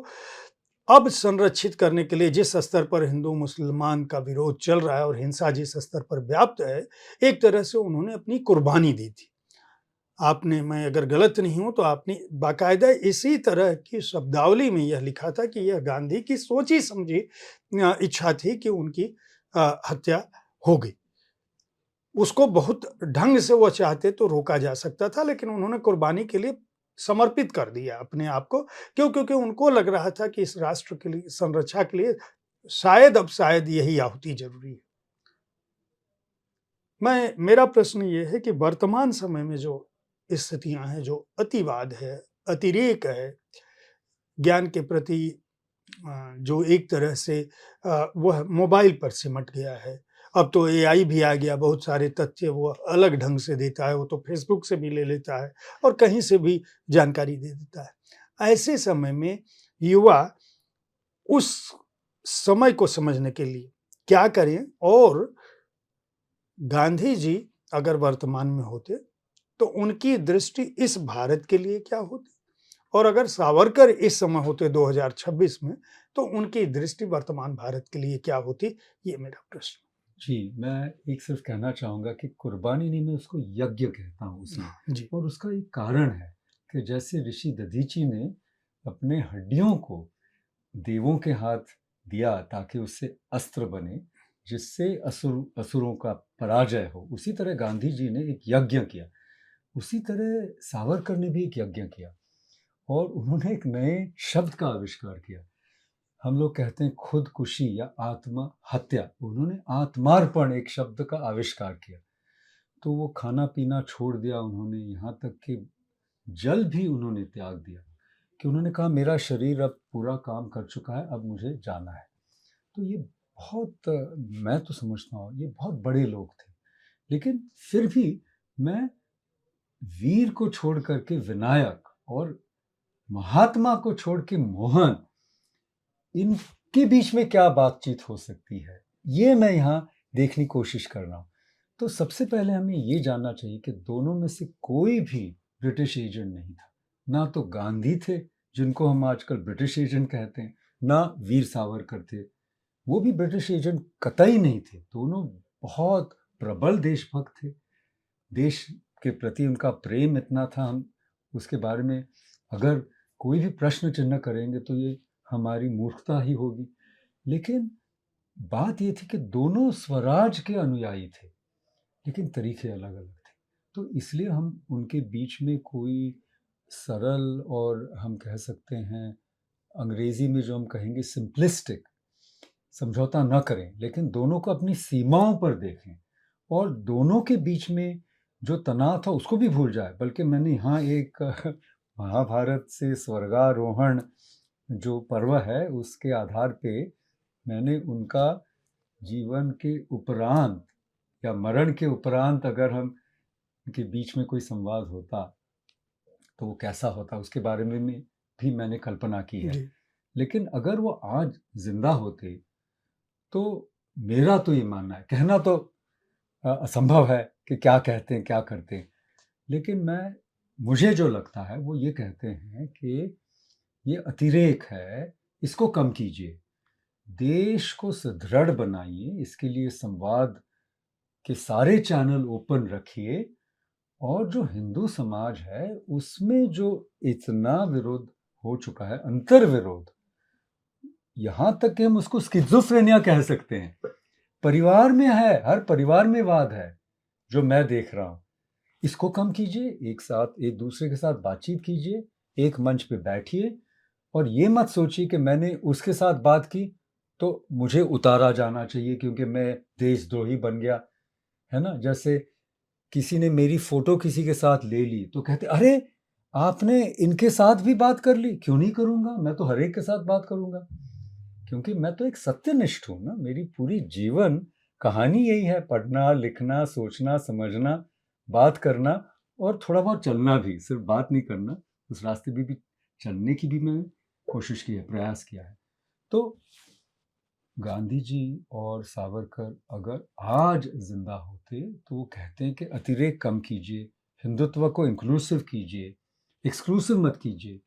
अब संरक्षित करने के लिए जिस स्तर पर हिंदू-मुसलमान का विरोध चल रहा है और हिंसा जिस स्तर पर व्याप्त है, एक तरह से उन्होंने अपनी कुर्बानी दी थी। आपने, मैं अगर गलत नहीं हूँ तो आपने बाकायदा इसी तरह की शब्दावली में यह लिखा था कि यह गांधी की सोची-समझी इच्छा थी कि उनकी हत्या हो गई। उसको बहुत ढंग से वो चाहते तो रोका जा सकता था, लेकिन उन्होंने कुर्बानी के लिए समर्पित कर दिया अपने आप को। क्यों? क्योंकि उनको लग रहा था कि इस राष्ट्र के लिए, संरक्षा के लिए शायद यही आहुति ज़रूरी है। मेरा प्रश्न ये है कि वर्तमान समय में जो स्थितियाँ हैं, जो अतिवाद है, अतिरेक है, ज्ञान के प्रति जो एक तरह से वह मोबाइल पर सिमट गया है। अब तो एआई भी आ गया, बहुत सारे तथ्य वो अलग ढंग से देता है, वो तो फेसबुक से भी ले लेता है और कहीं से भी जानकारी दे देता है। ऐसे समय में युवा उस समय को समझने के लिए क्या करें? और गांधी जी अगर वर्तमान में होते, तो उनकी दृष्टि इस भारत के लिए क्या होती? और अगर सावरकर इस समय होते 2026 में, तो उनकी दृष्टि वर्तमान भारत के लिए क्या होती? ये मेरा प्रश्न। जी, मैं एक सिर्फ कहना चाहूँगा कि कुर्बानी नहीं, मैं उसको यज्ञ कहता हूँ उसमें। जी। और उसका एक कारण है कि जैसे ऋषि दधीची ने अपने हड्डियों को देवों के हाथ दिया ताकि उससे अस्त्र बने, जिससे असुरों का पराजय हो, उसी तरह गांधी जी ने एक यज्ञ किया। उसी तरह सावरकर ने भी एक यज्ञ किया और उन्होंने एक नए शब्द का आविष्कार किया। हम लोग कहते हैं खुदकुशी या आत्म हत्या, उन्होंने आत्मार्पण एक शब्द का आविष्कार किया। तो वो खाना पीना छोड़ दिया उन्होंने, यहाँ तक कि जल भी उन्होंने त्याग दिया, कि उन्होंने कहा मेरा शरीर अब पूरा काम कर चुका है, अब मुझे जाना है। तो ये बहुत, मैं तो समझता हूँ ये बहुत बड़े लोग थे। लेकिन फिर भी मैं वीर को छोड़ करके विनायक और महात्मा को छोड़ के मोहन, इनके बीच में क्या बातचीत हो सकती है, ये मैं यहाँ देखने की कोशिश कर रहा हूँ। तो सबसे पहले हमें ये जानना चाहिए कि दोनों में से कोई भी ब्रिटिश एजेंट नहीं था। ना तो गांधी थे, जिनको हम आजकल ब्रिटिश एजेंट कहते हैं, ना वीर सावरकर थे, वो भी ब्रिटिश एजेंट कतई नहीं थे। दोनों बहुत प्रबल देशभक्त थे। देश के प्रति उनका प्रेम इतना था, हम उसके बारे में अगर कोई भी प्रश्न चिन्ह करेंगे तो ये हमारी मूर्खता ही होगी। लेकिन बात ये थी कि दोनों स्वराज के अनुयायी थे, लेकिन तरीके अलग-अलग थे। तो इसलिए हम उनके बीच में कोई सरल और हम कह सकते हैं अंग्रेजी में जो हम कहेंगे सिंपलिस्टिक समझौता न करें, लेकिन दोनों को अपनी सीमाओं पर देखें और दोनों के बीच में जो तनाव था उसको भी भूल जाए। बल्कि मैंने यहाँ एक महाभारत से स्वर्गारोहण जो पर्व है उसके आधार पे मैंने उनका जीवन के उपरांत या मरण के उपरांत अगर हम उनके बीच में कोई संवाद होता तो वो कैसा होता, उसके बारे में भी मैंने कल्पना की है। जी। लेकिन अगर वो आज जिंदा होते तो मेरा तो ये मानना है, कहना तो असंभव है कि क्या कहते हैं क्या करते हैं, लेकिन मुझे जो लगता है वो ये कहते हैं कि ये अतिरेक है, इसको कम कीजिए, देश को सुदृढ़ बनाइए, इसके लिए संवाद के सारे चैनल ओपन रखिए और जो हिंदू समाज है उसमें जो इतना विरोध हो चुका है, अंतर विरोध, यहाँ तक कि हम उसको स्किज़ोफ्रेनिया कह सकते हैं, परिवार में है, हर परिवार में वाद है जो मैं देख रहा हूँ। इसको कम कीजिए, एक साथ एक दूसरे के साथ बातचीत कीजिए, एक मंच पे बैठिए और ये मत सोचिए कि मैंने उसके साथ बात की तो मुझे उतारा जाना चाहिए क्योंकि मैं देशद्रोही बन गया, है ना? जैसे किसी ने मेरी फोटो किसी के साथ ले ली तो कहते अरे आपने इनके साथ भी बात कर ली, क्यों नहीं करूँगा, मैं तो हर एक के साथ बात करूँगा। क्योंकि मैं तो एक सत्यनिष्ठ हूँ ना, मेरी पूरी जीवन कहानी यही है, पढ़ना, लिखना, सोचना, समझना, बात करना और थोड़ा बहुत चलना भी, सिर्फ बात नहीं करना, उस रास्ते भी चलने की भी मैंने कोशिश की है, प्रयास किया है। तो गांधी जी और सावरकर अगर आज जिंदा होते तो वो कहते हैं कि अतिरेक कम कीजिए, हिंदुत्व को इंक्लूसिव कीजिए, एक्सक्लूसिव मत कीजिए।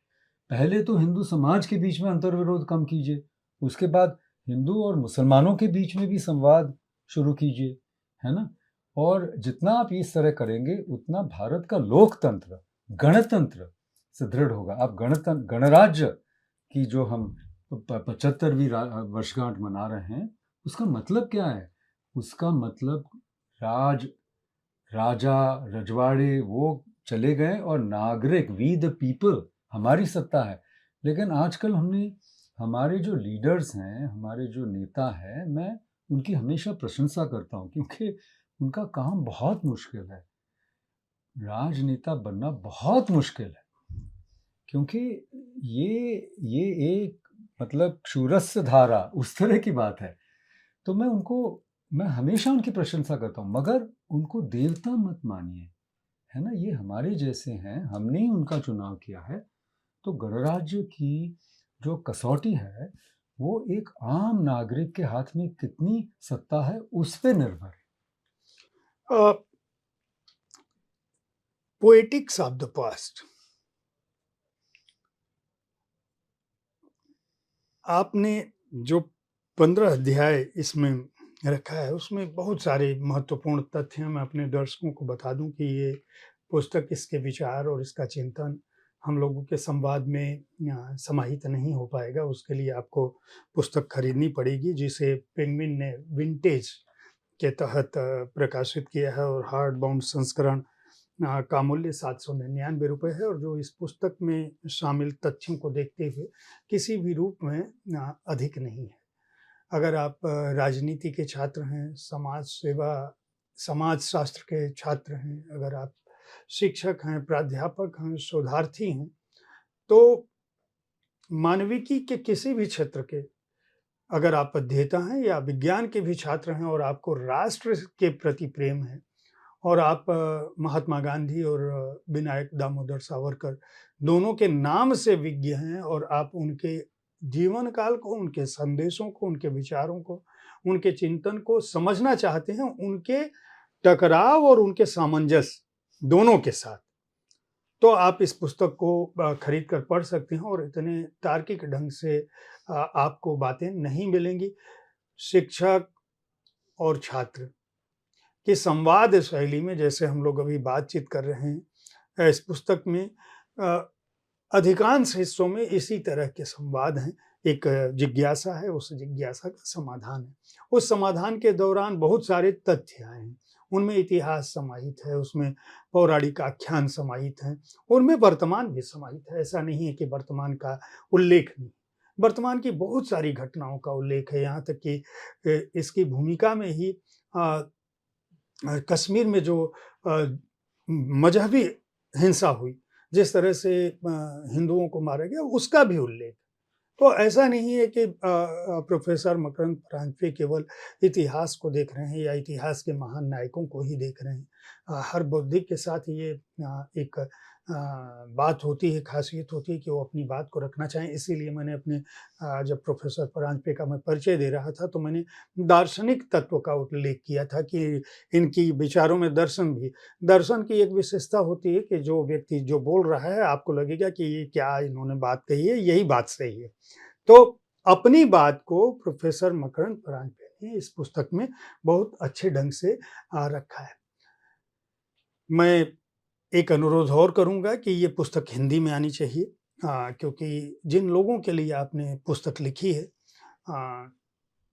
पहले तो हिंदू समाज के बीच में अंतर्विरोध कम कीजिए, उसके बाद हिंदू और मुसलमानों के बीच में भी संवाद शुरू कीजिए, है ना? और जितना आप इस तरह करेंगे उतना भारत का लोकतंत्र, गणतंत्र सुदृढ़ होगा। आप गणराज्य की जो हम 75वीं वर्षगांठ मना रहे हैं, उसका मतलब क्या है? उसका मतलब राजा रजवाड़े वो चले गए और नागरिक, वी द पीपल, हमारी सत्ता है। लेकिन आजकल हमने हमारे जो लीडर्स हैं, हमारे जो नेता हैं, मैं उनकी हमेशा प्रशंसा करता हूँ क्योंकि उनका काम बहुत मुश्किल है। राजनेता बनना बहुत मुश्किल है क्योंकि ये एक मतलब क्षुरस्य धारा उस तरह की बात है। तो मैं हमेशा उनकी प्रशंसा करता हूँ, मगर उनको देवता मत मानिए, है ना? ये हमारे जैसे हैं, हमने ही उनका चुनाव किया है। तो गणराज्य की जो कसौटी है वो एक आम नागरिक के हाथ में कितनी सत्ता है उस पे निर्भर है। पोएटिक्स ऑफ द पास्ट, आपने जो 15 अध्याय इसमें रखा है उसमें बहुत सारे महत्वपूर्ण तथ्य हैं। मैं अपने दर्शकों को बता दूं कि ये पुस्तक, इसके विचार और इसका चिंतन हम लोगों के संवाद में समाहित नहीं हो पाएगा। उसके लिए आपको पुस्तक खरीदनी पड़ेगी, जिसे पेंगुइन ने विंटेज के तहत प्रकाशित किया है और हार्ड बाउंड संस्करण का मूल्य 799 रुपये है, और जो इस पुस्तक में शामिल तथ्यों को देखते हुए किसी भी रूप में अधिक नहीं है। अगर आप राजनीति के छात्र हैं, समाज सेवा, समाज शास्त्र के छात्र हैं, अगर आप शिक्षक हैं, प्राध्यापक हैं, शोधार्थी हैं, तो मानविकी के किसी भी क्षेत्र के अगर आप अध्येता हैं या विज्ञान के भी छात्र हैं और आपको राष्ट्र के प्रति प्रेम है, और आप महात्मा गांधी और विनायक दामोदर सावरकर दोनों के नाम से विज्ञ हैं, और आप उनके जीवन काल को, उनके संदेशों को, उनके विचारों को, उनके चिंतन को समझना चाहते हैं, उनके टकराव और उनके सामंजस्य दोनों के साथ, तो आप इस पुस्तक को खरीद कर पढ़ सकते हैं। और इतने तार्किक ढंग से आपको बातें नहीं मिलेंगी। शिक्षक और छात्र कि संवाद शैली में, जैसे हम लोग अभी बातचीत कर रहे हैं, इस पुस्तक में अधिकांश हिस्सों में इसी तरह के संवाद हैं। एक जिज्ञासा है, उस जिज्ञासा का समाधान है। उस समाधान के दौरान बहुत सारे तथ्य आए हैं, उनमें इतिहास समाहित है, उसमें पौराणिक आख्यान समाहित हैं, उनमें वर्तमान भी समाहित है। ऐसा नहीं है कि वर्तमान का उल्लेख नहीं, वर्तमान की बहुत सारी घटनाओं का उल्लेख है। यहाँ तक कि इसकी भूमिका में ही कश्मीर में जो मजहबी हिंसा हुई, जिस तरह से हिंदुओं को मारा गया, उसका भी उल्लेख। तो ऐसा नहीं है कि प्रोफेसर मकरंद परांजपे केवल इतिहास को देख रहे हैं या इतिहास के महान नायकों को ही देख रहे हैं। हर बौद्धिक के साथ ये एक बात होती है, खासियत होती है कि वो अपनी बात को रखना चाहें। इसीलिए मैंने अपने जब प्रोफेसर परांजपे का मैं परिचय दे रहा था, तो मैंने दार्शनिक तत्व का उल्लेख किया था कि इनकी विचारों में दर्शन की एक विशेषता होती है कि जो व्यक्ति जो बोल रहा है, आपको लगेगा कि ये क्या इन्होंने बात कही है, यही बात सही है। तो अपनी बात को प्रोफेसर मकरंद परांजपे ने इस पुस्तक में बहुत अच्छे ढंग से रखा है। मैं एक अनुरोध और करूँगा कि ये पुस्तक हिंदी में आनी चाहिए, क्योंकि जिन लोगों के लिए आपने पुस्तक लिखी है,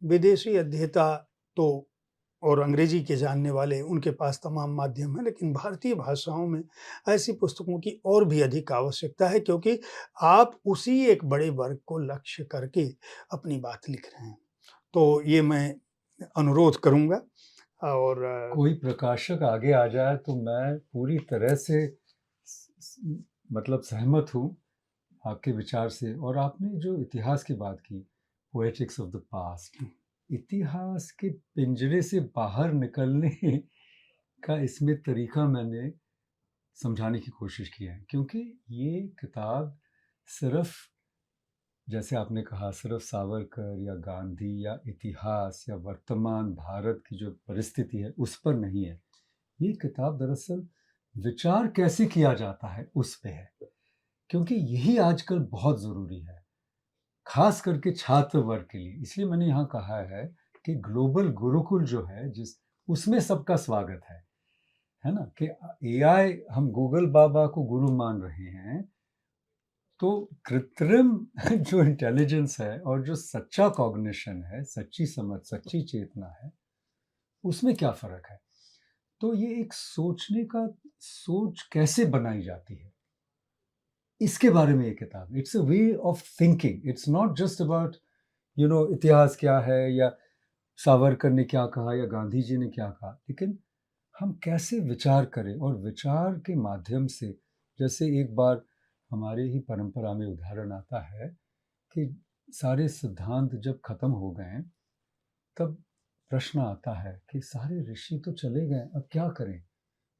विदेशी अध्येता तो और अंग्रेजी के जानने वाले, उनके पास तमाम माध्यम हैं, लेकिन भारतीय भाषाओं में ऐसी पुस्तकों की और भी अधिक आवश्यकता है, क्योंकि आप उसी एक बड़े वर्ग को लक्ष्य करके अपनी बात लिख रहे हैं। तो ये मैं अनुरोध करूँगा। और कोई प्रकाशक आगे आ जाए तो मैं पूरी तरह से मतलब सहमत हूँ आपके विचार से। और आपने जो इतिहास की बात की, पोएटिक्स ऑफ द पास्ट, इतिहास के पिंजरे से बाहर निकलने का इसमें तरीका मैंने समझाने की कोशिश की है, क्योंकि ये किताब सिर्फ, जैसे आपने कहा, सिर्फ सावरकर या गांधी या इतिहास या वर्तमान भारत की जो परिस्थिति है उस पर नहीं है। ये किताब दरअसल विचार कैसे किया जाता है उस पे है। क्योंकि यही आजकल बहुत ज़रूरी है, खास करके छात्र वर्ग के लिए। इसलिए मैंने यहाँ कहा है कि ग्लोबल गुरुकुल जो है, जिस उसमें सबका स्वागत है ना? कि एआई, हम गूगल बाबा को गुरु मान रहे हैं, तो कृत्रिम जो इंटेलिजेंस है और जो सच्चा कॉग्निशन है, सच्ची समझ, सच्ची चेतना है, उसमें क्या फ़र्क है? तो ये एक सोचने का, सोच कैसे बनाई जाती है, इसके बारे में ये किताब। It's a way of thinking, it's not just about इतिहास क्या है, या सावरकर ने क्या कहा, या गांधी जी ने क्या कहा, लेकिन हम कैसे विचार करें, और विचार के माध्यम से, जैसे एक बार हमारे ही परंपरा में उदाहरण आता है कि सारे सिद्धांत जब खत्म हो गए, तब प्रश्न आता है कि सारे ऋषि तो चले गए, अब क्या करें?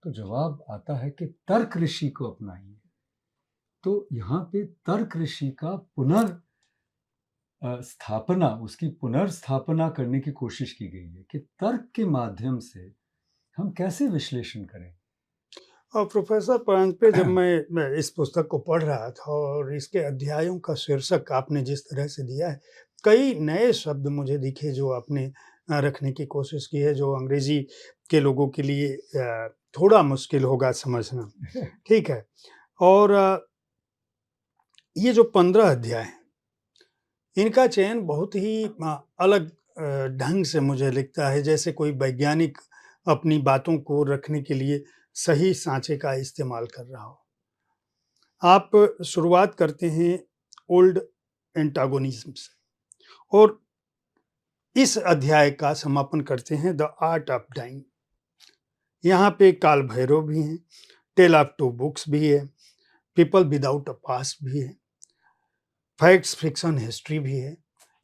तो जवाब आता है कि तर्क ऋषि को अपनाइए। तो यहाँ पे तर्क ऋषि का स्थापना, उसकी पुनर्स्थापना करने की कोशिश की गई है कि तर्क के माध्यम से हम कैसे विश्लेषण करें। और प्रोफेसर परांजपे, जब मैं इस पुस्तक को पढ़ रहा था और इसके अध्यायों का शीर्षक आपने जिस तरह से दिया है, कई नए शब्द मुझे दिखे जो आपने रखने की कोशिश की है, जो अंग्रेजी के लोगों के लिए थोड़ा मुश्किल होगा समझना। ठीक है। और ये जो 15 अध्याय हैं, इनका चयन बहुत ही अलग ढंग से मुझे लगता है, जैसे कोई वैज्ञानिक अपनी बातों को रखने के लिए सही सांचे का इस्तेमाल कर रहा हो। आप शुरुआत करते हैं ओल्ड एंटागोनिज्म से, और इस अध्याय का समापन करते हैं द आर्ट ऑफ डाइंग। यहाँ पे काल भैरव भी हैं, टेल ऑफ टू बुक्स भी है, पीपल विदाउट अ पास्ट भी है, फैक्ट्स फिक्शन हिस्ट्री भी है।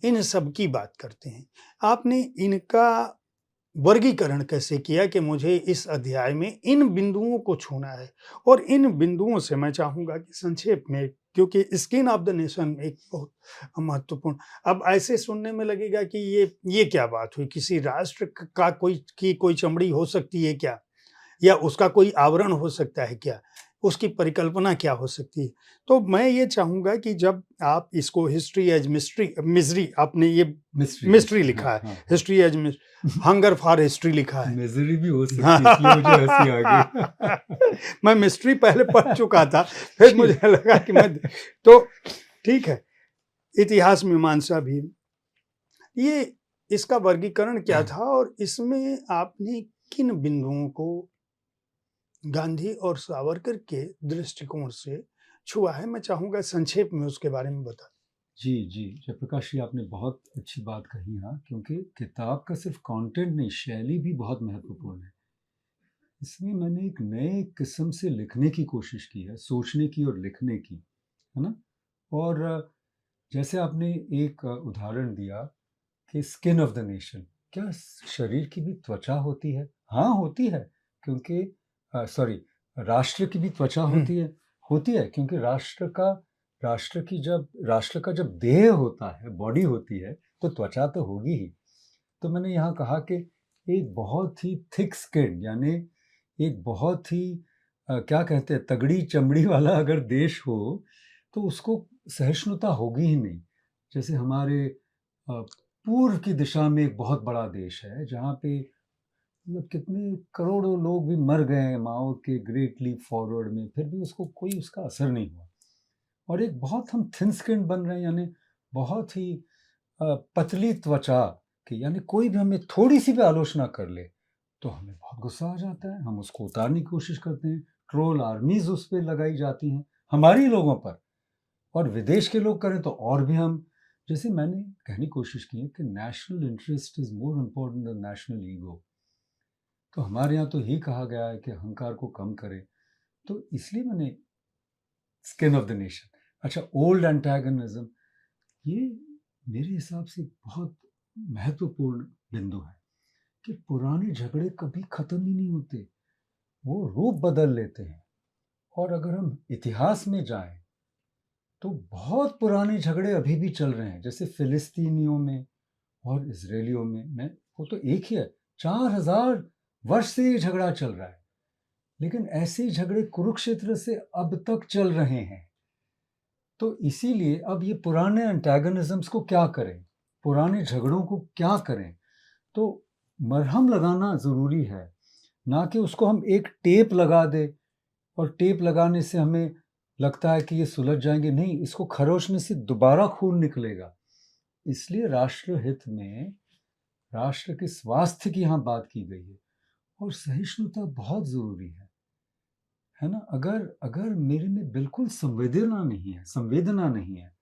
इन सब की बात करते हैं। आपने इनका वर्गीकरण कैसे किया कि मुझे इस अध्याय में इन बिंदुओं को छूना है, और इन बिंदुओं से मैं चाहूंगा कि संक्षेप में, क्योंकि स्किन ऑफ द नेशन एक बहुत महत्वपूर्ण, अब ऐसे सुनने में लगेगा कि ये क्या बात हुई, किसी राष्ट्र का कोई चमड़ी हो सकती है क्या, या उसका कोई आवरण हो सकता है क्या, उसकी परिकल्पना क्या हो सकती है। तो मैं ये चाहूंगा कि जब आप इसको हिस्ट्री एज मिस्ट्री, आपने ये मिस्ट्री लिखा है, हाँ, history as hunger for history लिखा है। मिजरी भी हो सकती है, इसलिए मुझे हंसी आ गई। मैं मिस्ट्री पहले पढ़ चुका था, फिर मुझे लगा कि मैं, तो ठीक है, इतिहास मीमांसा भी, ये इसका वर्गीकरण क्या था, और इसमें आपने किन बिंदुओं को गांधी और सावरकर के दृष्टिकोण से छुआ है, मैं चाहूंगा संक्षेप में उसके बारे में बता। जी जी, जयप्रकाश जी, आपने बहुत अच्छी बात कही। हाँ, क्योंकि किताब का सिर्फ कंटेंट नहीं, शैली भी बहुत महत्वपूर्ण है। इसमें मैंने एक नए किस्म से लिखने की कोशिश की है, सोचने की और लिखने की, है ना? और जैसे आपने एक उदाहरण दिया कि स्किन ऑफ द नेशन, क्या शरीर की भी त्वचा होती है? हाँ, होती है, क्योंकि सॉरी, राष्ट्र की भी त्वचा होती है, क्योंकि राष्ट्र का जब देह होता है, बॉडी होती है, तो त्वचा तो होगी ही। तो मैंने यहाँ कहा कि एक बहुत ही थिक स्किन, यानी एक बहुत ही क्या कहते हैं, तगड़ी चमड़ी वाला अगर देश हो, तो उसको सहिष्णुता होगी ही नहीं। जैसे हमारे पूर्व की दिशा में एक बहुत बड़ा देश है, जहाँ पे मतलब कितने करोड़ों लोग भी मर गए हैं माओ के ग्रेट लीप फॉरवर्ड में, फिर भी उसको कोई उसका असर नहीं हुआ। और एक बहुत हम थिन स्किन बन रहे हैं, यानी बहुत ही पतली त्वचा की, यानी कोई भी हमें थोड़ी सी भी आलोचना कर ले तो हमें बहुत गुस्सा आ जाता है, हम उसको उतारने की कोशिश करते हैं, ट्रोल आर्मीज उस पर लगाई जाती हैं हमारी लोगों पर, और विदेश के लोग करें तो और भी हम, जैसे मैंने कहने की कोशिश की है कि national interest is more important then national ego. तो हमारे यहाँ तो यही कहा गया है कि अहंकार को कम करें, तो इसलिए मैंने स्किन ऑफ द नेशन। अच्छा, ओल्ड एंटागनिज्म, ये मेरे हिसाब से बहुत महत्वपूर्ण बिंदु है कि पुराने झगड़े कभी खत्म ही नहीं होते, वो रूप बदल लेते हैं। और अगर हम इतिहास में जाएं तो बहुत पुराने झगड़े अभी भी चल रहे हैं, जैसे फिलिस्तीनियों में और इजरायलियों में वो तो एक ही है, 4000 वर्ष से ये झगड़ा चल रहा है, लेकिन ऐसे झगड़े कुरुक्षेत्र से अब तक चल रहे हैं। तो इसीलिए अब ये पुराने एंटागनिज़म्स को क्या करें, पुराने झगड़ों को क्या करें? तो मरहम लगाना ज़रूरी है, ना कि उसको हम एक टेप लगा दें और टेप लगाने से हमें लगता है कि ये सुलझ जाएँगे, नहीं, इसको खरोंचने से दोबारा खून निकलेगा। इसलिए राष्ट्र हित में राष्ट्र के स्वास्थ्य की यहाँ बात की गई है और सहिष्णुता बहुत ज़रूरी है ना? अगर अगर मेरे में बिल्कुल संवेदना नहीं है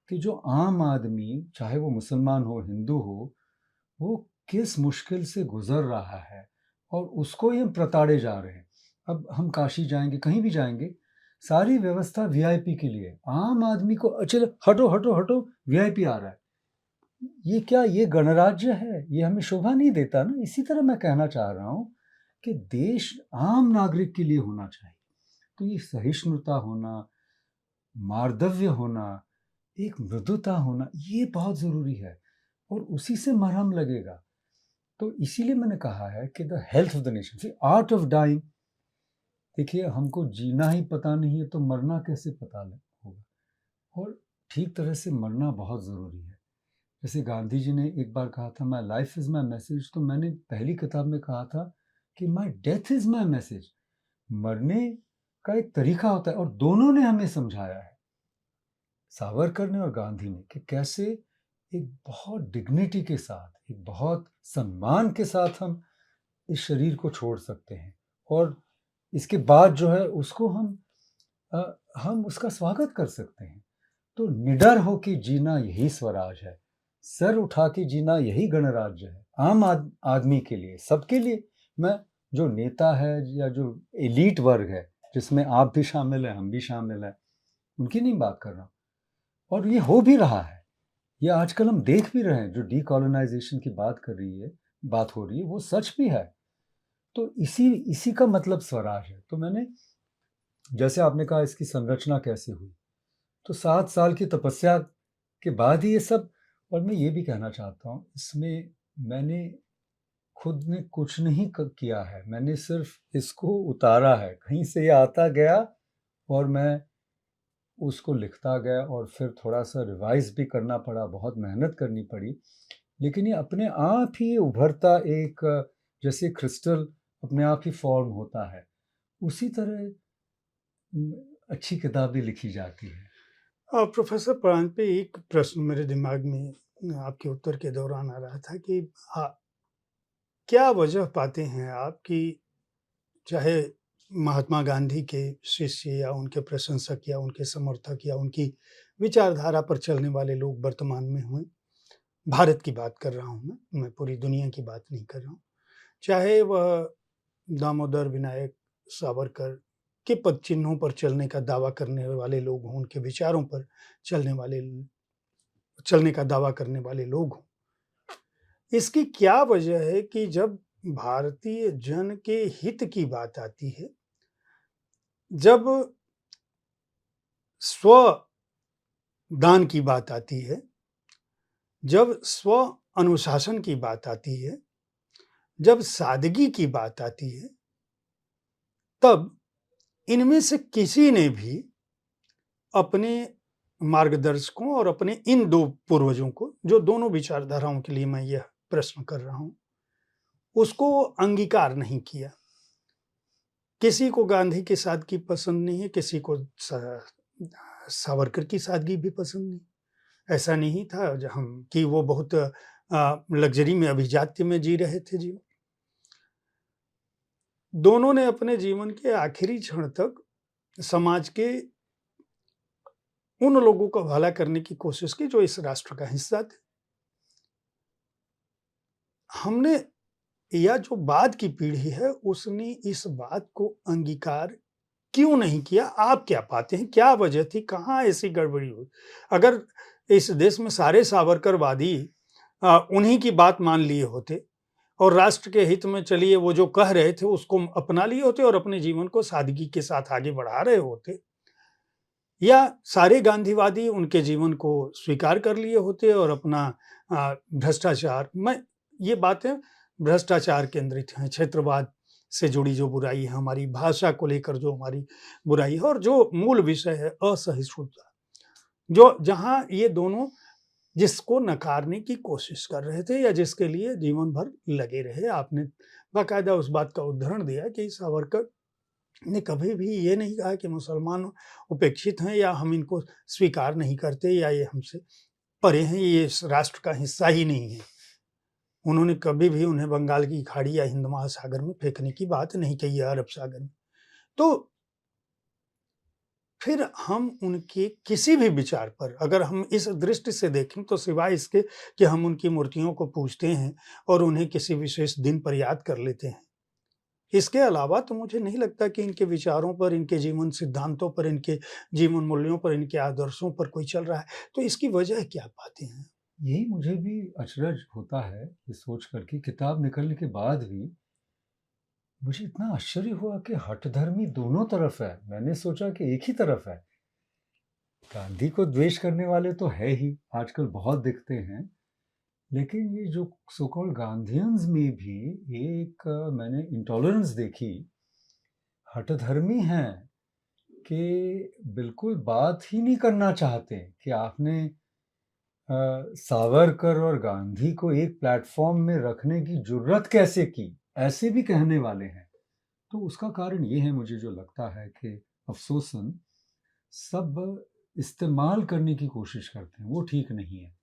कि जो आम आदमी, चाहे वो मुसलमान हो, हिंदू हो, वो किस मुश्किल से गुज़र रहा है और उसको ये प्रताड़े जा रहे हैं। अब हम काशी जाएँगे, कहीं भी जाएँगे, सारी व्यवस्था वीआईपी के लिए। आम आदमी को चलो हटो, हटो, हटो, वीआईपी आ रहा है। ये क्या, ये गणराज्य है? ये हमें शोभा नहीं देता ना। इसी तरह मैं कहना चाह रहा हूँ कि देश आम नागरिक के लिए होना चाहिए। तो ये सहिष्णुता होना, मार्दव्य होना, एक मृदुता होना, ये बहुत ज़रूरी है और उसी से मरहम लगेगा। तो इसीलिए मैंने कहा है कि the health of the nation, see art of dying. देखिए, हमको जीना ही पता नहीं है तो मरना कैसे पता होगा? और ठीक तरह से मरना बहुत ज़रूरी है। जैसे गांधी जी ने एक बार कहा था, my life is my message, तो मैंने पहली किताब में कहा था कि my death is my message. मरने का एक तरीका होता है और दोनों ने हमें समझाया है, सावरकर ने और गांधी ने, कि कैसे एक बहुत डिग्निटी के साथ, एक बहुत सम्मान के साथ हम इस शरीर को छोड़ सकते हैं और इसके बाद जो है उसको हम उसका स्वागत कर सकते हैं। तो निडर होके जीना यही स्वराज है, सर उठा के जीना यही गणराज्य है, आम आदमी के लिए, सबके लिए। मैं, जो नेता है या जो एलीट वर्ग है, जिसमें आप भी शामिल हैं, हम भी शामिल हैं, उनकी नहीं बात कर रहा हूँ। और ये हो भी रहा है, ये आजकल हम देख भी रहे हैं, जो डीकोलोनाइजेशन की बात हो रही है, वो सच भी है। तो इसी का मतलब स्वराज है। तो मैंने, जैसे आपने कहा इसकी संरचना कैसे हुई, तो 7 साल की तपस्या के बाद ही ये सब। और मैं ये भी कहना चाहता हूँ, इसमें मैंने खुद ने कुछ नहीं किया है, मैंने सिर्फ इसको उतारा है, कहीं से ये आता गया और मैं उसको लिखता गया और फिर थोड़ा सा रिवाइज भी करना पड़ा, बहुत मेहनत करनी पड़ी, लेकिन ये अपने आप ही उभरता एक, जैसे क्रिस्टल अपने आप ही फॉर्म होता है, उसी तरह अच्छी किताबें लिखी जाती है। प्रोफेसर प्रांत पे एक प्रश्न मेरे दिमाग में आपके उत्तर के दौरान आ रहा था कि क्या वजह पाते हैं आप कि चाहे महात्मा गांधी के शिष्य या उनके प्रशंसक या उनके समर्थक या उनकी विचारधारा पर चलने वाले लोग वर्तमान में हुए, भारत की बात कर रहा हूँ मैं पूरी दुनिया की बात नहीं कर रहा हूँ, चाहे वह दामोदर विनायक सावरकर के पद चिन्हों पर चलने का दावा करने वाले लोग हों, उनके विचारों पर चलने का दावा करने वाले लोग हों, इसकी क्या वजह है कि जब भारतीय जन के हित की बात आती है, जब स्व दान की बात आती है, जब स्व अनुशासन की बात आती है, जब सादगी की बात आती है, तब इनमें से किसी ने भी अपने मार्गदर्शकों और अपने इन दो पूर्वजों को, जो दोनों विचारधाराओं के लिए मैं यह प्रश्न कर रहा हूं, उसको अंगीकार नहीं किया। किसी को गांधी की सादगी पसंद नहीं है, किसी को सावरकर की सादगी भी पसंद नहीं। ऐसा नहीं था कि वो बहुत लग्जरी में, अभिजात्य में जी रहे थे जीवन। दोनों ने अपने जीवन के आखिरी क्षण तक समाज के उन लोगों का भला करने की कोशिश की जो इस राष्ट्र का हिस्सा थे। हमने, या जो बाद की पीढ़ी है, उसने इस बात को अंगीकार क्यों नहीं किया? आप क्या पाते हैं, क्या वजह थी, कहाँ ऐसी गड़बड़ी हुई? अगर इस देश में सारे सावरकरवादी उन्हीं की बात मान लिए होते और राष्ट्र के हित में चलिए वो जो कह रहे थे उसको अपना लिए होते और अपने जीवन को सादगी के साथ आगे बढ़ा रहे होते, या सारे गांधीवादी उनके जीवन को स्वीकार कर लिए होते और अपना भ्रष्टाचार, मैं ये बातें भ्रष्टाचार केंद्रित हैं, क्षेत्रवाद से जुड़ी जो बुराई है, हमारी भाषा को लेकर जो हमारी बुराई है और जो मूल विषय है असहिष्णुता, जो जहां ये दोनों जिसको नकारने की कोशिश कर रहे थे या जिसके लिए जीवन भर लगे रहे। आपने बाकायदा उस बात का उदाहरण दिया कि सावरकर ने कभी भी ये नहीं कहा कि मुसलमान उपेक्षित हैं या हम इनको स्वीकार नहीं करते या ये हमसे परे हैं, ये इस राष्ट्र का हिस्सा ही नहीं है। उन्होंने कभी भी उन्हें बंगाल की खाड़ी या हिंद महासागर में फेंकने की बात नहीं कही है, अरब सागर में। तो फिर हम उनके किसी भी विचार पर अगर हम इस दृष्टि से देखें तो सिवाय इसके कि हम उनकी मूर्तियों को पूजते हैं और उन्हें किसी विशेष दिन पर याद कर लेते हैं, इसके अलावा तो मुझे नहीं लगता कि इनके विचारों पर, इनके जीवन सिद्धांतों पर, इनके जीवन मूल्यों पर, इनके आदर्शों पर कोई चल रहा है। तो इसकी वजह क्या पाते हैं? यही मुझे भी अचरज होता है ये सोच कर कि किताब निकलने के बाद भी मुझे इतना आश्चर्य हुआ कि हठधर्मी दोनों तरफ है। मैंने सोचा कि एक ही तरफ है। गांधी को द्वेष करने वाले तो है ही, आजकल बहुत दिखते हैं, लेकिन ये जो सो कॉल्ड गांधीयंस में भी एक मैंने इंटॉलरेंस देखी। हठधर्मी हैं कि बिल्कुल बात ही नहीं करना चाहते कि आपने सावरकर और गांधी को एक प्लेटफॉर्म में रखने की जुर्रत कैसे की, ऐसे भी कहने वाले हैं। तो उसका कारण ये है, मुझे जो लगता है कि अफसोसन सब इस्तेमाल करने की कोशिश करते हैं, वो ठीक नहीं है।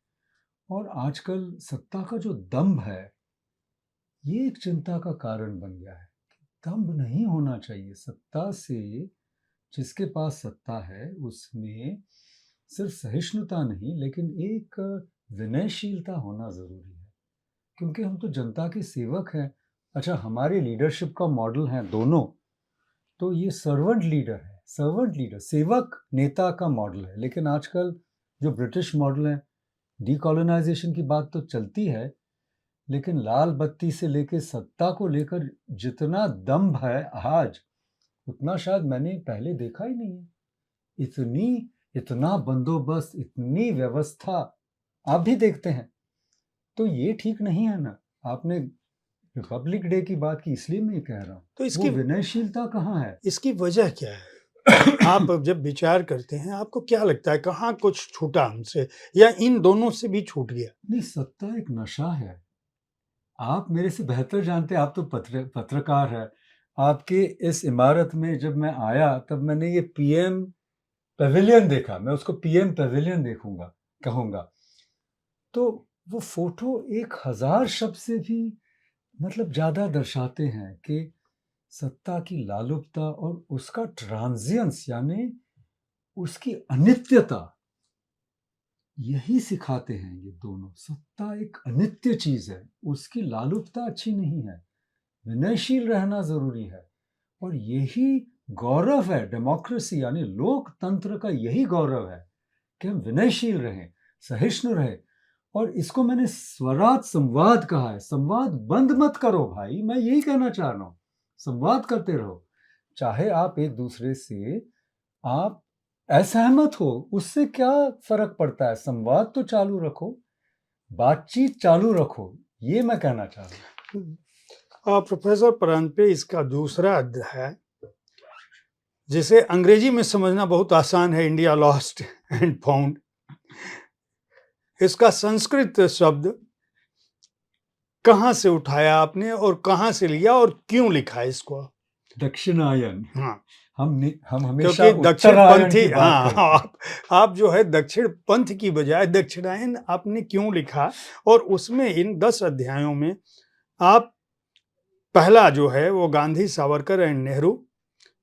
और आजकल सत्ता का जो दंभ है, ये एक चिंता का कारण बन गया है। दंभ नहीं होना चाहिए। सत्ता से, जिसके पास सत्ता है उसमें सिर्फ सहिष्णुता नहीं लेकिन एक विनयशीलता होना ज़रूरी है, क्योंकि हम तो जनता के सेवक हैं। अच्छा, हमारे लीडरशिप का मॉडल है दोनों, तो ये सर्वेंट लीडर है, सर्वेंट लीडर, सेवक नेता का मॉडल है। लेकिन आजकल जो ब्रिटिश मॉडल है, डीकॉलोनाइजेशन की बात तो चलती है, लेकिन लाल बत्ती से लेकर सत्ता को लेकर जितना दम्भ है आज, उतना शायद मैंने पहले देखा ही नहीं है। इतना बंदोबस्त, इतनी व्यवस्था आप भी देखते हैं, तो ये ठीक नहीं है ना। आपने रिपब्लिक डे की बात की, इसलिए मैं कह रहा हूँ, तो वो इसकी विनयशीलता कहाँ है? इसकी वजह क्या है? आप जब विचार करते हैं, आपको क्या लगता है कहाँ कुछ छूटा हमसे या इन दोनों से भी छूट गया? नहीं, सत्ता एक नशा है। आप मेरे से बेहतर जानते हैं, आप तो पत्रकार हैं। आपके इस इमारत में जब मैं आया तब मैंने ये पीएम पेविलियन देखा, मैं उसको पीएम पेविलियन देखूंगा कहूंगा, तो वो फोटो 1000 शब्द से भी मतलब ज़्यादा दर्शाते हैं कि सत्ता की लालुपता और उसका ट्रांजियंस, यानी उसकी अनित्यता, यही सिखाते हैं ये दोनों। सत्ता एक अनित्य चीज़ है, उसकी लालुपता अच्छी नहीं है, विनयशील रहना ज़रूरी है। और यही गौरव है डेमोक्रेसी, यानी लोकतंत्र का यही गौरव है कि हम विनयशील रहें, सहिष्णु रहें। और इसको मैंने स्वराज संवाद कहा है। संवाद बंद मत करो भाई, मैं यही कहना चाह रहा हूँ। संवाद करते रहो, चाहे आप एक दूसरे से आप असहमत हो, उससे क्या फर्क पड़ता है, संवाद तो चालू रखो, बातचीत चालू रखो, ये मैं कहना चाह रहा हूँ। प्रोफेसर परांजपे, इसका दूसरा अध्याय जिसे अंग्रेजी में समझना बहुत आसान है, इंडिया लॉस्ट एंड फाउंड, इसका संस्कृत शब्द कहाँ से उठाया आपने और कहाँ से लिया और क्यों लिखा इसको? दक्षिणायन। हाँ, हम हमेशा क्योंकि दक्षिण उत्तरायण पंथी, की बात करते हैं। आप जो है दक्षिण पंथ की बजाय दक्षिणायन आपने क्यों लिखा? और उसमें इन 10 अध्यायों में आप पहला जो है वो Gandhi, Savarkar and Nehru,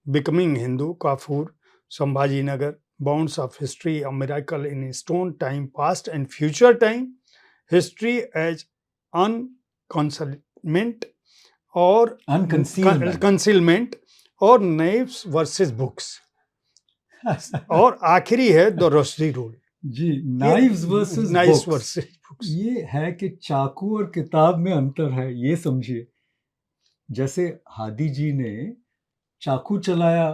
becoming Hindu, Kafur, Sambhajinagar, bounds of history, a miracle in stone, time past and future time, history as unconcealment और कंसीलमेंट और नाइव्स वर्सेस बुक्स, और आखिरी है द रस्टी रूल। जी, नाइव्स वर्सेस बुक्स। ये है कि चाकू और किताब में अंतर है, ये समझिए। जैसे हादी जी ने चाकू चलाया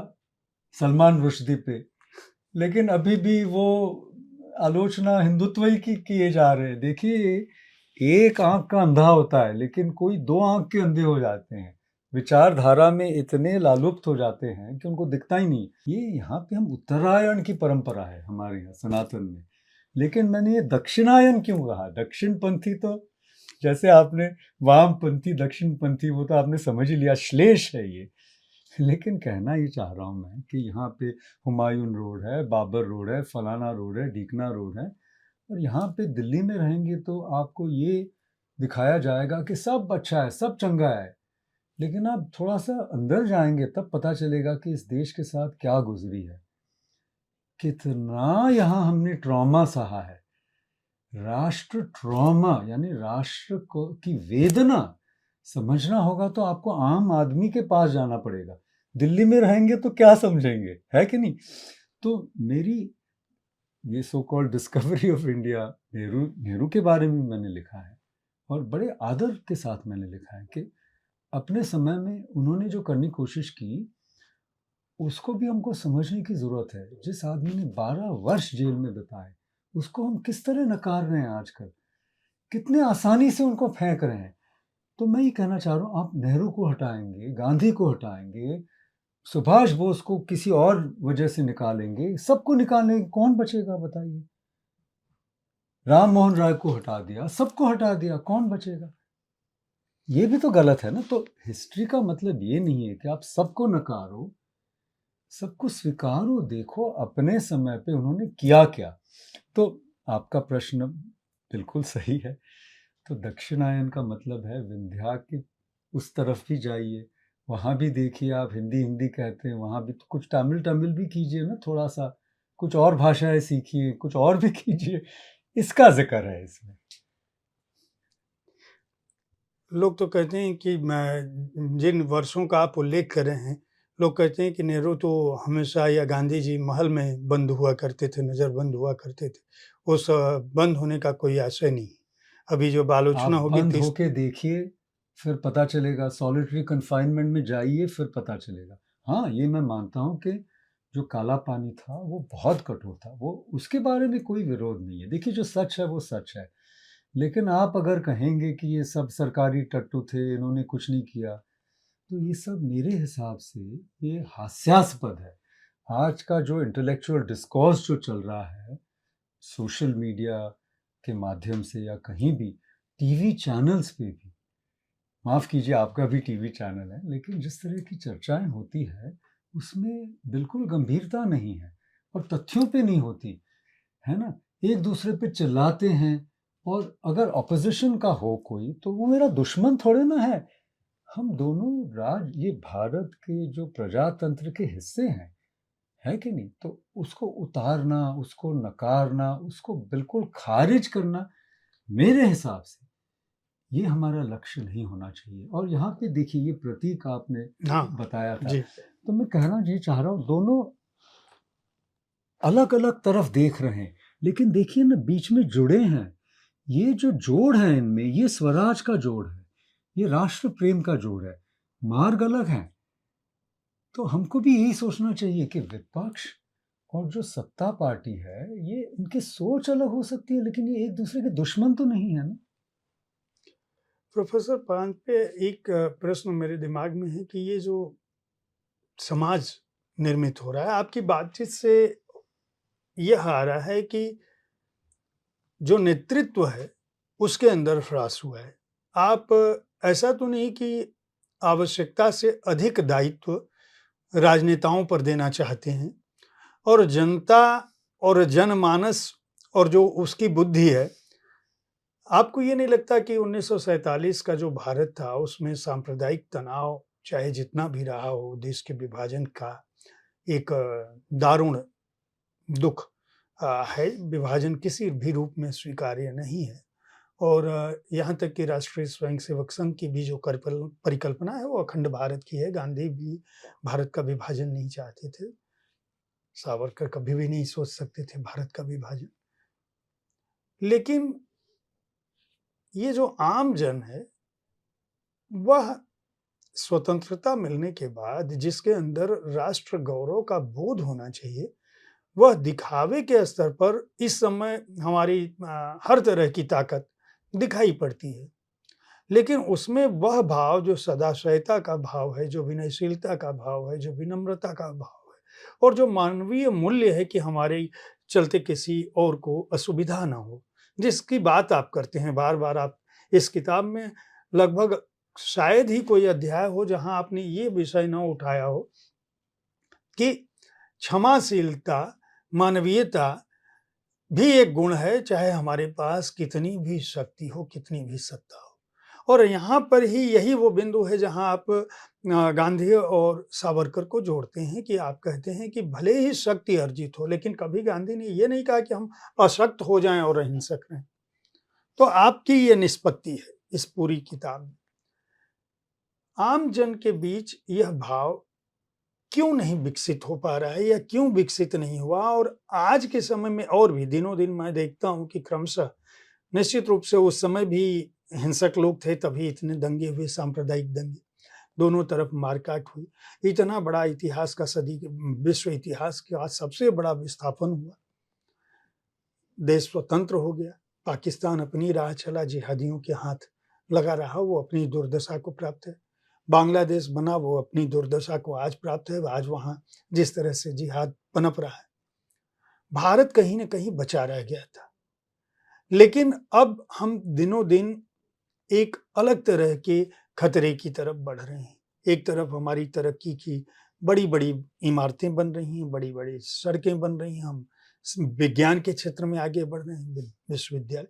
सलमान रुश्दी पे, लेकिन अभी भी वो आलोचना हिंदुत्व ही की किए जा रहे हैं। देखिए, एक आंख का अंधा होता है, लेकिन कोई 2 आंख के अंधे हो जाते हैं। विचारधारा में इतने लालुप्त हो जाते हैं कि उनको दिखता ही नहीं। ये यहाँ पे हम उत्तरायण की परंपरा है हमारे यहाँ सनातन में, लेकिन मैंने ये दक्षिणायन क्यों कहा? दक्षिणपंथी तो जैसे आपने वामपंथी दक्षिणपंथी वो तो आपने समझ ही लिया, श्लेष है ये। लेकिन कहना ये चाह रहा हूँ मैं कि यहाँ पे हुमायूं रोड है, बाबर रोड है, फलाना रोड है, ढीकना रोड है, और यहाँ पे दिल्ली में रहेंगे तो आपको ये दिखाया जाएगा कि सब अच्छा है, सब चंगा है। लेकिन आप थोड़ा सा अंदर जाएंगे तब पता चलेगा कि इस देश के साथ क्या गुजरी है, कितना यहाँ हमने ट्रॉमा सहा है। राष्ट्र ट्रॉमा यानी राष्ट्र को की वेदना समझना होगा तो आपको आम आदमी के पास जाना पड़ेगा। दिल्ली में रहेंगे तो क्या समझेंगे, है कि नहीं? तो मेरी ये so called discovery of India, Nehru के बारे में मैंने लिखा है और बड़े आदर के साथ मैंने लिखा है कि अपने समय में उन्होंने जो करने की कोशिश की उसको भी हमको समझने की ज़रूरत है। जिस आदमी ने 12 वर्ष जेल में बिताए उसको हम किस तरह नकार रहे हैं आजकल, कितने आसानी से उनको फेंक रहे हैं। तो मैं ये कहना चाह रहा हूँ, आप नेहरू को हटाएंगे, गांधी को हटाएंगे, सुभाष बोस को किसी और वजह से निकालेंगे, सबको निकालेंगे, कौन बचेगा बताइए? राम मोहन राय को हटा दिया, सबको हटा दिया, कौन बचेगा? ये भी तो गलत है ना। तो हिस्ट्री का मतलब ये नहीं है कि आप सबको नकारो, सबको स्वीकारो, देखो अपने समय पे उन्होंने किया क्या। तो आपका प्रश्न बिल्कुल सही है। तो दक्षिणायन का मतलब है विंध्या की उस तरफ भी जाइए, वहाँ भी देखिए, आप हिंदी हिंदी कहते हैं, वहाँ भी तो कुछ तमिल तमिल भी कीजिए ना, थोड़ा सा कुछ और भाषाएं सीखिए, कुछ और भी कीजिए, इसका जिक्र है इसमें। लोग तो कहते हैं कि मैं जिन वर्षों का आप उल्लेख कर रहे हैं, लोग कहते हैं कि नेहरू तो हमेशा या गांधी जी महल में बंद हुआ करते थे, नज़रबंद हुआ करते थे। उस बंद होने का कोई आशय नहीं। अभी जो आप आलोचना होगी बंद 30 होके देखिए, फिर पता चलेगा। सॉलिटरी कन्फाइनमेंट में जाइए, फिर पता चलेगा। हाँ, ये मैं मानता हूँ कि जो काला पानी था वो बहुत कठोर था, वो उसके बारे में कोई विरोध नहीं है। देखिए जो सच है वो सच है। लेकिन आप अगर कहेंगे कि ये सब सरकारी टट्टू थे, इन्होंने कुछ नहीं किया, तो ये सब मेरे हिसाब से ये हास्यास्पद है। आज का जो इंटेलेक्चुअल डिस्कोर्स जो चल रहा है सोशल मीडिया के माध्यम से या कहीं भी टीवी चैनल्स पे भी, माफ़ कीजिए आपका भी टीवी चैनल है, लेकिन जिस तरह की चर्चाएं होती है उसमें बिल्कुल गंभीरता नहीं है और तथ्यों पे नहीं होती है ना। एक दूसरे पे चिल्लाते हैं, और अगर ऑपोजिशन का हो कोई तो वो मेरा दुश्मन थोड़े ना है। हम दोनों ये भारत के जो प्रजातंत्र के हिस्से हैं, है कि नहीं? तो उसको उतारना, उसको नकारना, उसको बिल्कुल खारिज करना, मेरे हिसाब से ये हमारा लक्ष्य नहीं होना चाहिए। और यहाँ पे देखिए ये प्रतीक आपने हाँ बताया था, जी। तो मैं कहना ये चाह रहा हूँ, दोनों अलग अलग तरफ देख रहे हैं, लेकिन देखिए ना बीच में जुड़े हैं। ये जो जोड़ है इनमें, ये स्वराज का जोड़ है, ये राष्ट्र प्रेम का जोड़ है। मार्ग अलग है, तो हमको भी यही सोचना चाहिए कि विपक्ष और जो सत्ता पार्टी है, ये इनकी सोच अलग हो सकती है, लेकिन ये एक दूसरे के दुश्मन तो नहीं है ना। प्रोफेसर पान पे एक प्रश्न मेरे दिमाग में है कि ये जो समाज निर्मित हो रहा है, आपकी बातचीत से यह आ रहा है कि जो नेतृत्व है उसके अंदर ह्रास हुआ है। आप ऐसा तो नहीं कि आवश्यकता से अधिक दायित्व राजनेताओं पर देना चाहते हैं और जनता और जनमानस और जो उसकी बुद्धि है, आपको ये नहीं लगता कि 1947 का जो भारत था उसमें सांप्रदायिक तनाव चाहे जितना भी रहा हो, देश के विभाजन का एक दारुण दुख है। विभाजन किसी भी रूप में स्वीकार्य नहीं है और यहाँ तक कि राष्ट्रीय स्वयंसेवक संघ की भी जो परिकल्पना है वो अखंड भारत की है। गांधी भी भारत का विभाजन नहीं चाहते थे, सावरकर कभी भी नहीं सोच सकते थे भारत का विभाजन। लेकिन ये जो आम जन है वह स्वतंत्रता मिलने के बाद जिसके अंदर राष्ट्र गौरव का बोध होना चाहिए, वह दिखावे के स्तर पर इस समय हमारी हर तरह की ताकत दिखाई पड़ती है। लेकिन उसमें वह भाव जो सदाशयता का भाव है, जो विनयशीलता का भाव है, जो विनम्रता का भाव है और जो मानवीय मूल्य है कि हमारे चलते किसी और को असुविधा ना हो, जिसकी बात आप करते हैं बार बार। आप इस किताब में लगभग शायद ही कोई अध्याय हो जहां आपने ये विषय न उठाया हो कि क्षमाशीलता, मानवीयता भी एक गुण है, चाहे हमारे पास कितनी भी शक्ति हो, कितनी भी सत्ता हो। और यहाँ पर ही यही वो बिंदु है जहाँ आप गांधी और सावरकर को जोड़ते हैं कि आप कहते हैं कि भले ही शक्ति अर्जित हो, लेकिन कभी गांधी ने ये नहीं कहा कि हम अशक्त हो जाएं और अहिंसक रहें। तो आपकी ये निष्पत्ति है इस पूरी किताब में। आम जन के बीच यह भाव क्यों नहीं विकसित हो पा रहा है या क्यों विकसित नहीं हुआ? और आज के समय में और भी दिनों दिन मैं देखता हूं कि क्रमशः, निश्चित रूप से उस समय भी हिंसक लोग थे, तभी इतने दंगे हुए, सांप्रदायिक दंगे, दोनों तरफ मारकाट हुई, इतना बड़ा इतिहास का सदी विश्व इतिहास का सबसे बड़ा विस्थापन हुआ, देश स्वतंत्र हो गया, पाकिस्तान अपनी राह चला, जिहादियों के हाथ लगा रहा, वो अपनी दुर्दशा को प्राप्त है। बांग्लादेश बना, वो अपनी दुर्दशा को आज प्राप्त है। आज वहां जिस तरह से जिहाद पनप रहा है, भारत कहीं ना कहीं बचा रह गया था। लेकिन अब हम दिनों दिन एक अलग तरह के खतरे की तरफ बढ़ रहे हैं। एक तरफ हमारी तरक्की की बड़ी बड़ी इमारतें बन रही हैं, बड़ी बड़ी सड़कें बन रही हैं, हम विज्ञान के क्षेत्र में आगे बढ़ रहे हैं, विश्वविद्यालय।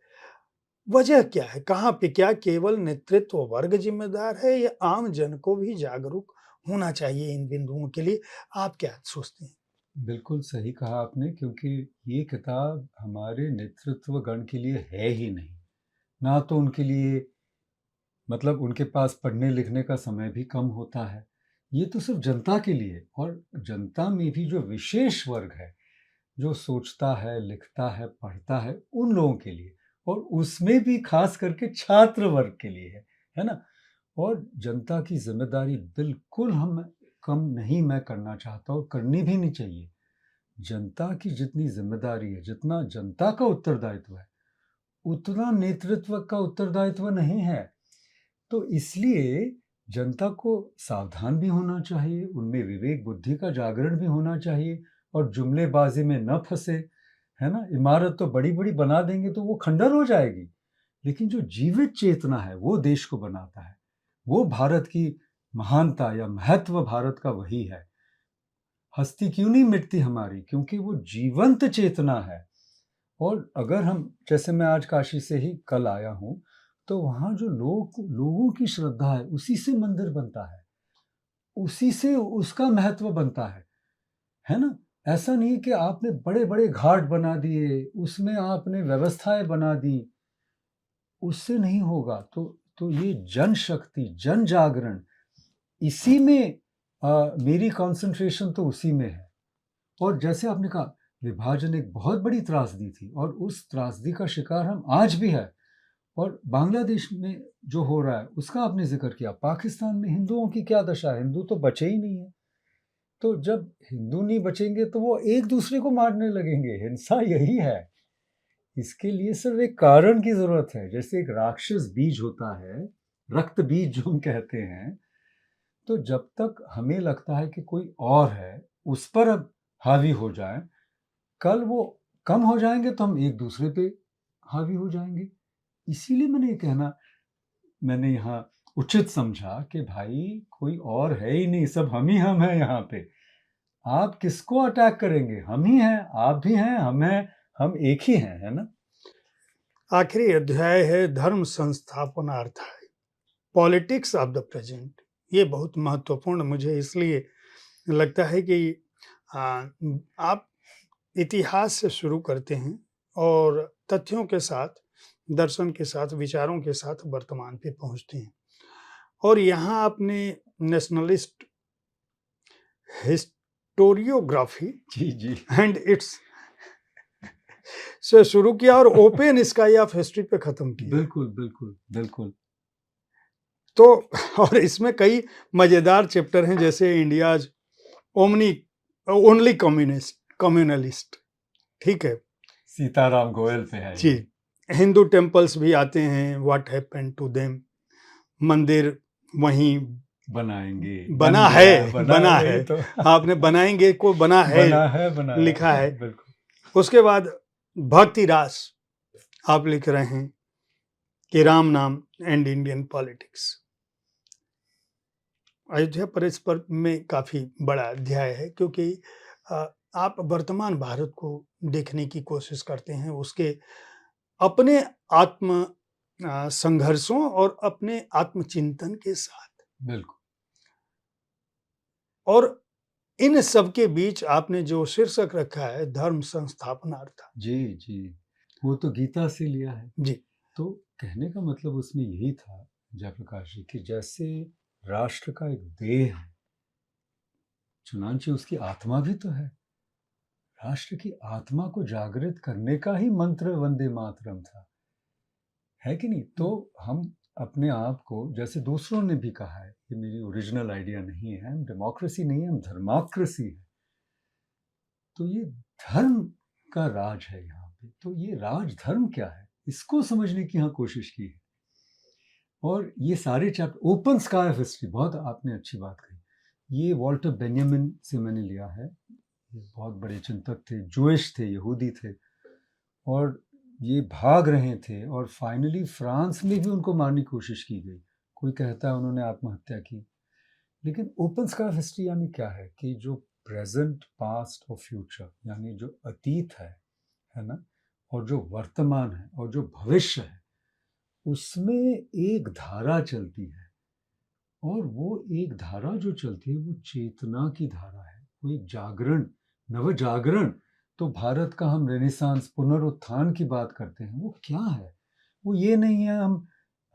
वजह क्या है? कहाँ पे? क्या केवल नेतृत्व वर्ग जिम्मेदार है या आम जन को भी जागरूक होना चाहिए इन बिंदुओं के लिए? आप क्या सोचते हैं? बिल्कुल सही कहा आपने, क्योंकि ये किताब हमारे नेतृत्व गण के लिए है ही नहीं। ना तो उनके लिए, मतलब उनके पास पढ़ने लिखने का समय भी कम होता है। ये तो सिर्फ जनता के लिए, और जनता में भी जो विशेष वर्ग है, जो सोचता है, लिखता है, पढ़ता है, उन लोगों के लिए, और उसमें भी खास करके छात्र वर्ग के लिए है ना? और जनता की जिम्मेदारी बिल्कुल हम कम नहीं मैं करना चाहता हूँ, करनी भी नहीं चाहिए। जनता की जितनी जिम्मेदारी है, जितना जनता का उत्तरदायित्व है, उतना नेतृत्व का उत्तरदायित्व नहीं है। तो इसलिए जनता को सावधान भी होना चाहिए, उनमें विवेक बुद्धि का जागरण भी होना चाहिए, और जुमलेबाजी में न फंसे, है ना? इमारत तो बड़ी बड़ी बना देंगे तो वो खंडर हो जाएगी, लेकिन जो जीवित चेतना है वो देश को बनाता है। वो भारत की महानता या महत्व भारत का वही है। हस्ती क्यों नहीं मिटती हमारी? क्योंकि वो जीवंत चेतना है। और अगर हम, जैसे मैं आज काशी से ही कल आया हूँ, तो वहाँ जो लोगों की श्रद्धा है, उसी से मंदिर बनता है, उसी से उसका महत्व बनता है ना? ऐसा नहीं कि आपने बड़े बड़े घाट बना दिए, उसमें आपने व्यवस्थाएं बना दी, उससे नहीं होगा। तो ये जन शक्ति, जन जागरण, इसी में मेरी कंसंट्रेशन तो उसी में है। और जैसे आपने कहा, विभाजन एक बहुत बड़ी त्रासदी थी, और उस त्रासदी का शिकार हम आज भी है। और बांग्लादेश में जो हो रहा है उसका आपने जिक्र किया, पाकिस्तान में हिंदुओं की क्या दशा है? हिंदू तो बचे ही नहीं है। तो जब हिंदू नहीं बचेंगे तो वो एक दूसरे को मारने लगेंगे। हिंसा यही है। इसके लिए सिर्फ एक कारण की जरूरत है। जैसे एक राक्षस बीज होता है, रक्त बीज जो हम कहते हैं, तो जब तक हमें लगता है कि कोई और है, उस पर अब हावी हो जाए, कल वो कम हो जाएंगे तो हम एक दूसरे पे हावी हो जाएंगे। इसीलिए मैंने यहाँ उचित समझा कि भाई कोई और है ही नहीं, सब हम हैं यहाँ पे। आप किसको अटैक करेंगे? हम ही हैं, आप भी हैं, हम एक ही हैं, है ना? आखिरी अध्याय है धर्म संस्थापनार्थाय, पॉलिटिक्स ऑफ द प्रेजेंट। ये बहुत महत्वपूर्ण मुझे इसलिए लगता है कि आप इतिहास से शुरू करते हैं और तथ्यों के साथ, दर्शन के साथ, विचारों के साथ वर्तमान पे पहुंचते हैं। और यहाँ आपने नेशनलिस्ट हिस्टोरियोग्राफी जी जी। एंड इट्स से शुरू किया और ओपन स्काई ऑफ हिस्ट्री पे खत्म किया। बिल्कुल बिल्कुल बिल्कुल। तो और इसमें कई मजेदार चैप्टर हैं, जैसे इंडियाज ओनली कम्युनलिस्ट, ठीक है, सीताराम गोयल पे है जी। ये। हिंदू टेम्पल्स भी आते हैं, व्हाट हैपेंड टू देम, मंदिर वहीं बनाएंगे, बना बन है, गया, बना वही है। तो आपने बनाएंगे को बना है बना लिखा है। बिल्कुल। उसके बाद भक्ति रास आप लिख रहे हैं कि राम नाम and Indian politics. Ayodhya press पर में काफ़ी बड़ा अध्याय है, क्योंकि आप वर्तमान भारत को देखने की कोशिश करते हैं, उसके अपने आत्म संघर्षों और अपने आत्मचिंतन के साथ। बिल्कुल। और इन सब के बीच आपने जो शीर्षक रखा है धर्म संस्थापनार्थ। जी, वो तो गीता से लिया है। जी। तो कहने का मतलब उसमें यही था जयप्रकाश जी कि जैसे राष्ट्र का एक देह है, चुनांचे उसकी आत्मा भी तो है। राष्ट्र की आत्मा को जागृत करने का ही मंत्र वंदे मातरम था, है कि नहीं? तो हम अपने आप को, जैसे दूसरों ने भी कहा है, ये मेरी ओरिजिनल आइडिया नहीं है, हम डेमोक्रेसी नहीं है, हम धर्माक्रेसी है। तो ये धर्म का राज है यहाँ पे। तो ये राज धर्म क्या है, इसको समझने की यहाँ कोशिश की है। और ये सारे chapter, open sky of history, बहुत आपने अच्छी बात कही। ये वॉल्टर बेंजामिन से मैंने लिया है। ये बहुत बड़े चिंतक थे, जूइश थे, यहूदी थे, और ये भाग रहे थे और फाइनली फ्रांस में भी उनको मारने की कोशिश की गई। कोई कहता है उन्होंने आत्महत्या की। लेकिन ओपन स्काई ऑफ हिस्ट्री यानी क्या है कि जो प्रेजेंट, पास्ट और फ्यूचर, यानी जो अतीत है ना, और जो वर्तमान है और जो भविष्य है, उसमें एक धारा चलती है। और वो एक धारा जो चलती है वो चेतना की धारा है, वो एक जागरण, नवजागरण। तो भारत का हम रेनेसांस, पुनरुत्थान की बात करते हैं, वो क्या है? वो ये नहीं है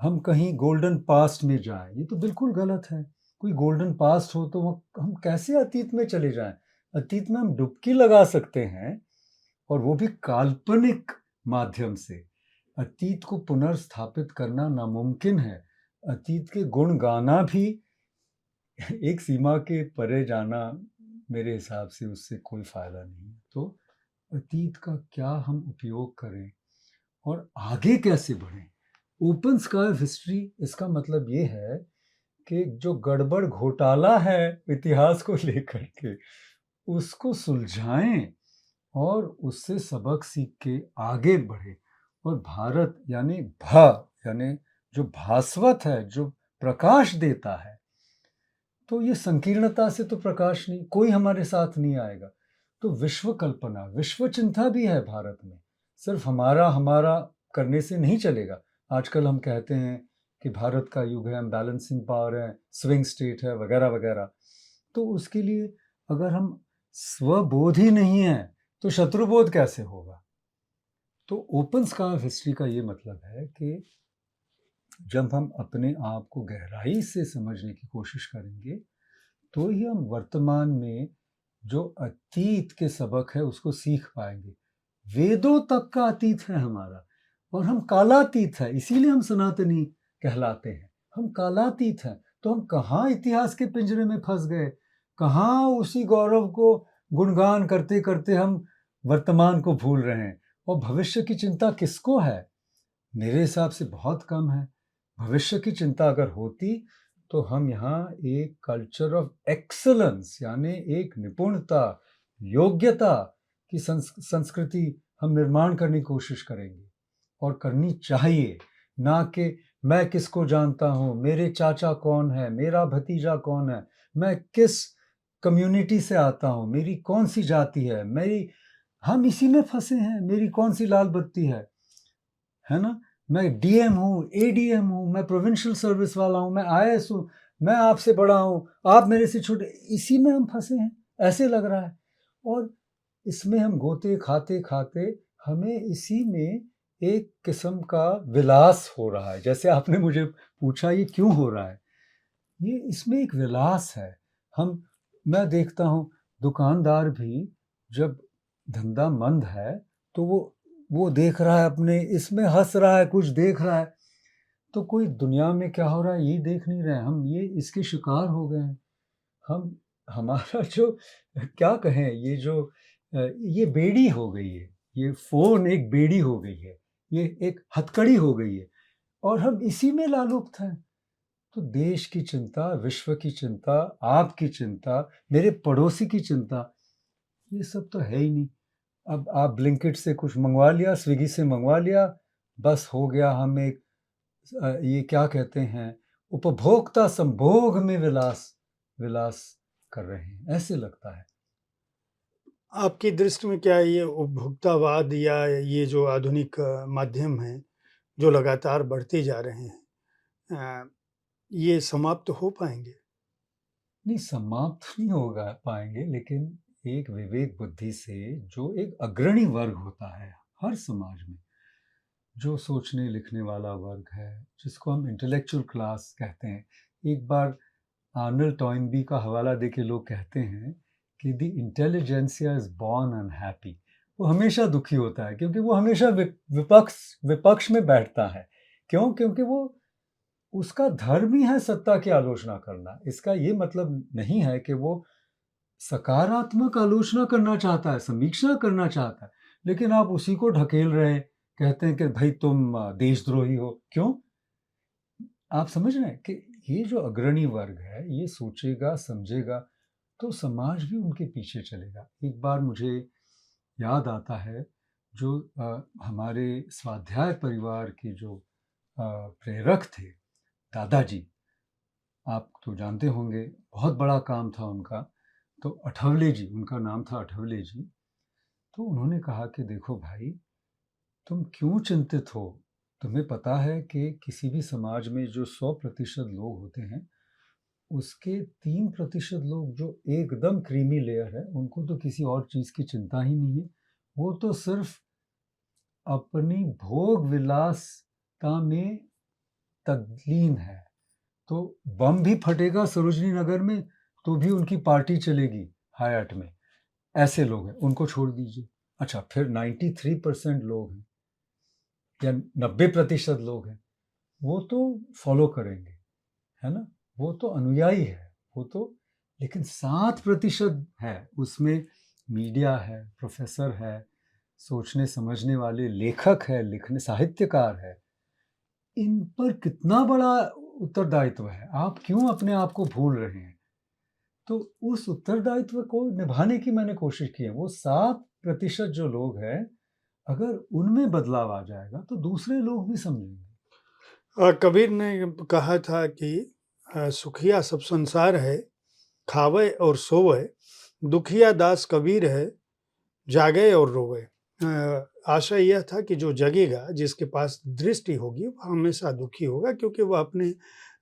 हम कहीं गोल्डन पास्ट में जाएं, ये तो बिल्कुल गलत है। कोई गोल्डन पास्ट हो तो हम कैसे अतीत में चले जाएं? अतीत में हम डुबकी लगा सकते हैं, और वो भी काल्पनिक माध्यम से। अतीत को पुनर्स्थापित करना नामुमकिन है। अतीत के गुण गाना भी एक सीमा के परे जाना, मेरे हिसाब से उससे कोई फायदा नहीं है। तो अतीत का क्या हम उपयोग करें और आगे कैसे बढ़ें? ओपन स्काई ऑफ हिस्ट्री, इसका मतलब ये है कि जो गड़बड़ घोटाला है इतिहास को लेकर के, उसको सुलझाएं और उससे सबक सीख के आगे बढ़े। और भारत यानी यानी जो भास्वत है, जो प्रकाश देता है, तो ये संकीर्णता से तो प्रकाश नहीं, कोई हमारे साथ नहीं आएगा। तो विश्व कल्पना, विश्व चिंता भी है भारत में। सिर्फ हमारा हमारा करने से नहीं चलेगा। आजकल हम कहते हैं कि भारत का युग है, हम बैलेंसिंग पावर है, स्विंग स्टेट है, वगैरह वगैरह। तो उसके लिए अगर हम स्वबोध ही नहीं है तो शत्रुबोध कैसे होगा? तो ओपन स्काई ऑफ हिस्ट्री का ये मतलब है कि जब हम अपने आप को गहराई से समझने की कोशिश करेंगे, तो ही हम वर्तमान में जो अतीत के सबक है उसको सीख पाएंगे। वेदों तक का अतीत है हमारा, और हम कालातीत है, इसीलिए हम सनातनी कहलाते हैं। हम कालातीत हैं, तो हम कहाँ इतिहास के पिंजरे में फंस गए, कहाँ उसी गौरव को गुणगान करते करते हम वर्तमान को भूल रहे हैं। और भविष्य की चिंता किसको है? मेरे हिसाब से बहुत कम है। भविष्य की चिंता अगर होती तो हम यहाँ एक कल्चर ऑफ एक्सलेंस, यानी एक निपुणता, योग्यता की संस्कृति हम निर्माण करने की कोशिश करेंगे, और करनी चाहिए। ना कि मैं किसको जानता हूँ, मेरे चाचा कौन है, मेरा भतीजा कौन है, मैं किस कम्युनिटी से आता हूँ, मेरी कौन सी जाति है, मेरी, हम इसी में फंसे हैं, मेरी कौन सी लाल बत्ती है ना? मैं डीएम हूँ, एडीएम हूँ, मैं प्रोविंशियल सर्विस वाला हूँ, मैं आईएएस हूँ, मैं आपसे बड़ा हूँ, आप मेरे से छोटे। इसी में हम फंसे हैं, ऐसे लग रहा है। और इसमें हम गोते खाते खाते हमें इसी में एक किस्म का विलास हो रहा है। जैसे आपने मुझे पूछा ये क्यों हो रहा है, ये इसमें एक विलास है। मैं देखता हूँ दुकानदार भी जब धंधा मंद है तो वो देख रहा है, अपने इसमें हंस रहा है, कुछ देख रहा है। तो कोई दुनिया में क्या हो रहा है ये देख नहीं रहे, हम ये इसके शिकार हो गए हैं। हम हमारा जो, क्या कहें, ये जो ये बेड़ी हो गई है, ये फोन एक बेड़ी हो गई है, ये एक हथकड़ी हो गई है, और हम इसी में लालुप्त हैं। तो देश की चिंता, विश्व की चिंता, आपकी चिंता, मेरे पड़ोसी की चिंता, ये सब तो है ही नहीं। अब आप ब्लिंकिट से कुछ मंगवा लिया, स्विगी से मंगवा लिया, बस हो गया। हम एक ये क्या कहते हैं, उपभोक्ता संभोग में विलास विलास कर रहे हैं, ऐसे लगता है। आपकी दृष्टि में क्या ये उपभोक्तावाद या ये जो आधुनिक माध्यम हैं, जो लगातार बढ़ते जा रहे हैं, ये समाप्त हो पाएँगे? नहीं, समाप्त नहीं होगा पाएंगे, लेकिन एक विवेक बुद्धि से, जो एक अग्रणी वर्ग होता है हर समाज में, जो सोचने लिखने वाला वर्ग है, जिसको हम इंटेलेक्चुअल क्लास कहते हैं। एक बार आर्नल्ड टॉइनबी का हवाला देके लोग कहते हैं कि the intelligentsia is born unhappy. वो हमेशा दुखी होता है, क्योंकि वो हमेशा विपक्ष विपक्ष में बैठता है। क्यों? क्योंकि वो, उसका धर्म ही है सत्ता की आलोचना करना। इसका ये मतलब नहीं है कि वो सकारात्मक आलोचना करना चाहता है, समीक्षा करना चाहता है, लेकिन आप उसी को ढकेल रहे हैं, कहते हैं कि भाई तुम देशद्रोही हो। क्यों? आप समझ रहे हैं कि ये जो अग्रणी वर्ग है, ये सोचेगा, समझेगा, तो समाज भी उनके पीछे चलेगा। एक बार मुझे याद आता है, जो हमारे स्वाध्याय परिवार के जो प्रेरक थे, दादाजी, आप तो जानते होंगे, बहुत बड़ा काम था उनका। तो अठवले जी, उनका नाम था अठवले जी। तो उन्होंने कहा कि देखो भाई, तुम क्यों चिंतित हो? तुम्हें पता है कि किसी भी समाज में जो 100% लोग होते हैं, उसके 3% लोग जो एकदम क्रीमी लेयर है, उनको तो किसी और चीज़ की चिंता ही नहीं है। वो तो सिर्फ अपनी भोग विलासता में तल्लीन है। तो बम भी फटेगा सरोजनी नगर में, तो भी उनकी पार्टी चलेगी हायाट में। ऐसे लोग हैं, उनको छोड़ दीजिए। अच्छा, फिर 93% लोग हैं या 90% लोग हैं, वो तो फॉलो करेंगे, है ना? वो तो अनुयायी है, वो तो। लेकिन 7% है, उसमें मीडिया है, प्रोफेसर है, सोचने समझने वाले लेखक है, लिखने साहित्यकार है। इन पर कितना बड़ा उत्तरदायित्व है। आप क्यों अपने आप को भूल रहे हैं? तो उस उत्तरदायित्व को निभाने की मैंने कोशिश की है। वो 7% जो लोग हैं, अगर उनमें बदलाव आ जाएगा तो दूसरे लोग भी समझेंगे। कबीर ने कहा था कि सुखिया सब संसार है, खावे और सोवे, दुखिया दास कबीर है, जागे और रोवे। आशा यह था कि जो जगेगा, जिसके पास दृष्टि होगी, वह हमेशा दुखी होगा, क्योंकि वह अपने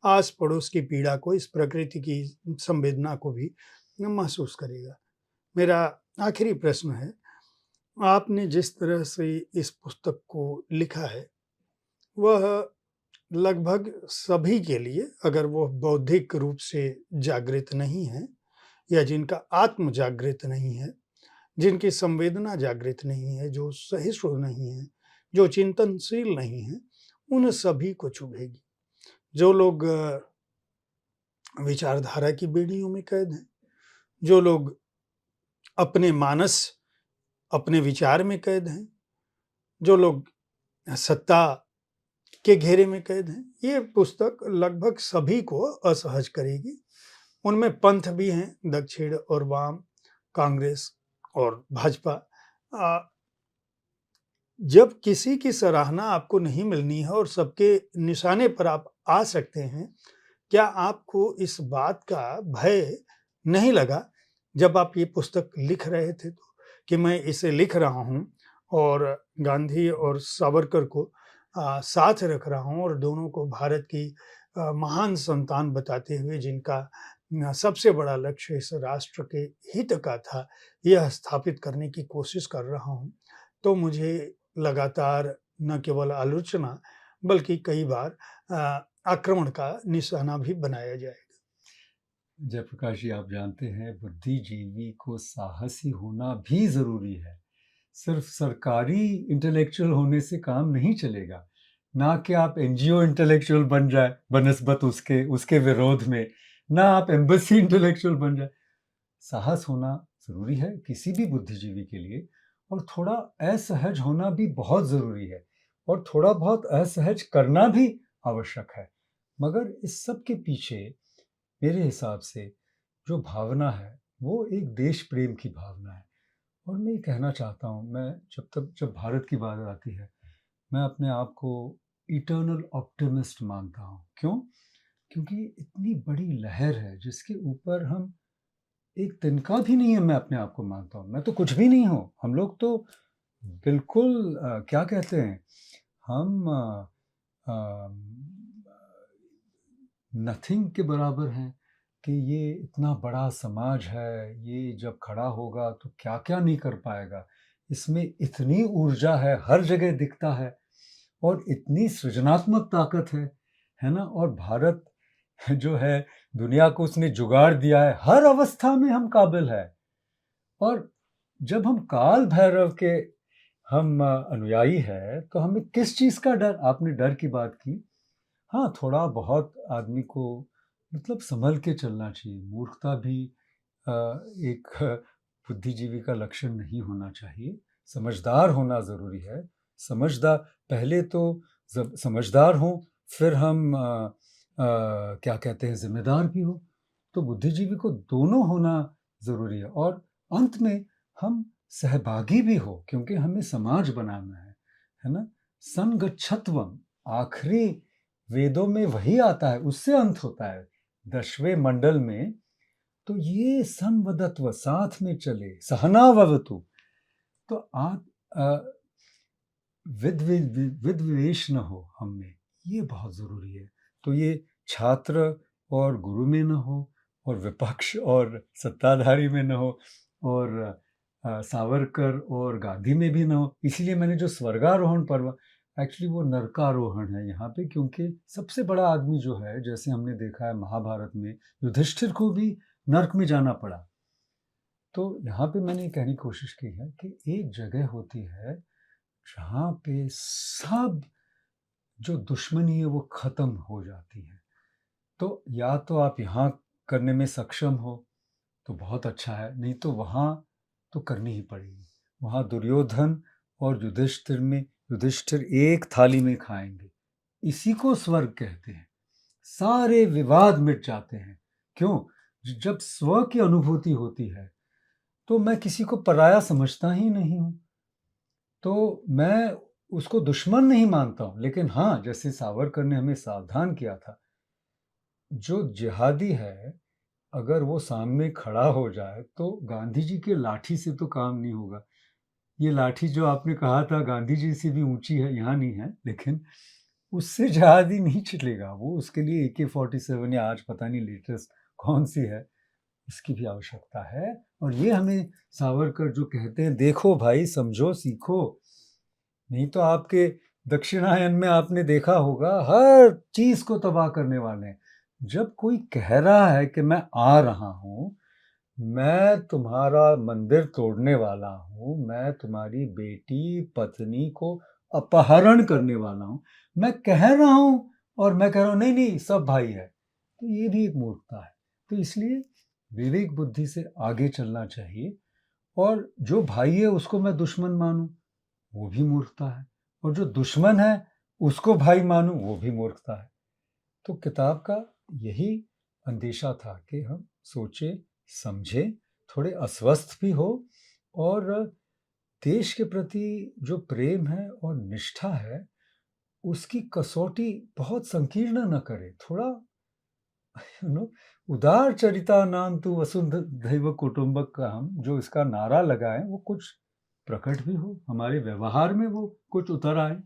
आस पड़ोस की पीड़ा को, इस प्रकृति की संवेदना को भी महसूस करेगा। मेरा आखिरी प्रश्न है, आपने जिस तरह से इस पुस्तक को लिखा है, वह लगभग सभी के लिए, अगर वो बौद्धिक रूप से जागृत नहीं है, या जिनका आत्म जागृत नहीं है, जिनकी संवेदना जागृत नहीं है, जो सहिष्णु नहीं है, जो चिंतनशील नहीं है, उन सभी को चुभेगी। जो लोग विचारधारा की बेड़ियों में कैद हैं, जो लोग अपने मानस, अपने विचार में कैद हैं, जो लोग सत्ता के घेरे में कैद हैं, ये पुस्तक लगभग सभी को असहज करेगी। उनमें पंथ भी हैं, दक्षिण और वाम, कांग्रेस और भाजपा। जब किसी की सराहना आपको नहीं मिलनी है और सबके निशाने पर आप आ सकते हैं, क्या आपको इस बात का भय नहीं लगा जब आप ये पुस्तक लिख रहे थे, तो कि मैं इसे लिख रहा हूँ और गांधी और सावरकर को साथ रख रहा हूँ, और दोनों को भारत की महान संतान बताते हुए, जिनका सबसे बड़ा लक्ष्य इस राष्ट्र के हित का था, यह स्थापित करने की कोशिश कर रहा हूँ, तो मुझे लगातार न केवल आलोचना, बल्कि कई बार आक्रमण का निशाना भी बनाया जाएगा। जयप्रकाश जी, आप जानते हैं, बुद्धिजीवी को साहसी होना भी ज़रूरी है। सिर्फ सरकारी इंटेलेक्चुअल होने से काम नहीं चलेगा। ना कि आप एनजीओ इंटेलेक्चुअल बन जाए बनस्बत उसके विरोध में, ना आप एम्बेसी इंटेलेक्चुअल बन जाए। साहस होना ज़रूरी है किसी भी बुद्धिजीवी के लिए, और थोड़ा असहज होना भी बहुत ज़रूरी है, और थोड़ा बहुत असहज करना भी आवश्यक है। मगर इस सब के पीछे मेरे हिसाब से जो भावना है वो एक देश प्रेम की भावना है। और मैं ये कहना चाहता हूँ, मैं जब भारत की बात आती है, मैं अपने आप को इटर्नल ऑप्टिमिस्ट मानता हूँ। क्यों? क्योंकि इतनी बड़ी लहर है जिसके ऊपर हम एक तिनका भी नहीं है, मैं अपने आप को मानता हूँ। मैं तो कुछ भी नहीं हूँ। हम लोग तो बिल्कुल क्या कहते हैं, हम नथिंग के बराबर हैं कि ये इतना बड़ा समाज है, ये जब खड़ा होगा तो क्या-क्या नहीं कर पाएगा। इसमें इतनी ऊर्जा है, हर जगह दिखता है और इतनी सृजनात्मक ताकत है ना? और भारत जो है, दुनिया को उसने जुगाड़ दिया है, हर अवस्था में हम काबिल हैं। और जब हम काल भैरव के हम अनुयायी हैं, तो हमें किस चीज़ का डर? आपने डर की बात की। हाँ, थोड़ा बहुत आदमी को मतलब सँभल के चलना चाहिए। मूर्खता भी अ, एक बुद्धिजीवी का लक्षण नहीं होना चाहिए। समझदार होना ज़रूरी है। समझदार पहले तो जब समझदार हों, फिर हम क्या कहते हैं, ज़िम्मेदार भी हों। तो बुद्धिजीवी को दोनों होना ज़रूरी है और अंत में हम सहभागी भी हों, क्योंकि हमें समाज बनाना है ना? संगच्छध्वम्, आखिरी वेदों में वही आता है, उससे अंत होता है। 10वें मंडल में तो ये संवदत्व, साथ में चले, सहना भवतु। तो आप विद्वेष न हो हम में, ये बहुत ज़रूरी है। तो ये छात्र और गुरु में न हो, और विपक्ष और सत्ताधारी में न हो, और सावरकर और गांधी में भी न हो। इसीलिए मैंने जो स्वर्गारोहण पर्व, एक्चुअली वो नरकारोहण है यहाँ पे, क्योंकि सबसे बड़ा आदमी जो है, जैसे हमने देखा है महाभारत में, युधिष्ठिर को भी नर्क में जाना पड़ा। तो यहाँ पे मैंने ये कहने की कोशिश की है कि एक जगह होती है जहाँ पे सब जो दुश्मनी है वो खत्म हो जाती है। तो या तो आप यहाँ करने में सक्षम हो तो बहुत अच्छा है, नहीं तो वहाँ तो करनी ही पड़ेगी। वहाँ दुर्योधन और युधिष्ठिर एक थाली में खाएंगे। इसी को स्वर्ग कहते हैं। सारे विवाद मिट जाते हैं। क्यों? जब स्व की अनुभूति होती है तो मैं किसी को पराया समझता ही नहीं हूँ। तो मैं उसको दुश्मन नहीं मानता हूँ। लेकिन हाँ, जैसे सावरकर ने हमें सावधान किया था, जो जिहादी है, अगर वो सामने खड़ा हो जाए तो गांधी जी के लाठी से तो काम नहीं होगा। ये लाठी जो आपने कहा था गांधी जी से भी ऊँची है, यहाँ नहीं है, लेकिन उससे जिहादी नहीं चलेगा। वो उसके लिए AK-47 या आज पता नहीं लेटेस्ट कौन-सी है, इसकी भी आवश्यकता है। और ये हमें सावरकर जो कहते हैं, देखो भाई, समझो, सीखो। नहीं तो आपके दक्षिणायन में आपने देखा होगा, हर चीज़ को तबाह करने वाले हैं। जब कोई कह रहा है कि मैं आ रहा हूँ, मैं तुम्हारा मंदिर तोड़ने वाला हूँ, मैं तुम्हारी बेटी, पत्नी को अपहरण करने वाला हूँ, मैं कह रहा हूँ और मैं कह रहा हूँ नहीं, नहीं सब भाई है, तो ये भी एक मूर्खता है। तो इसलिए विवेक बुद्धि से आगे चलना चाहिए, और जो भाई है उसको मैं दुश्मन मानूँ, वो भी मूर्खता है, और जो दुश्मन है उसको भाई मानूं, वो भी मूर्खता है। तो किताब का यही अंदेशा था कि हम सोचे, समझे, थोड़े अस्वस्थ भी हो, और देश के प्रति जो प्रेम है और निष्ठा है, उसकी कसौटी बहुत संकीर्ण न करें। थोड़ा नो उदार चरिता नाम तु वसुधैव कुटुंबक का हम जो इसका नारा लगाएं, वो कुछ प्रकट भी हो, हमारे व्यवहार में वो कुछ उतर आए।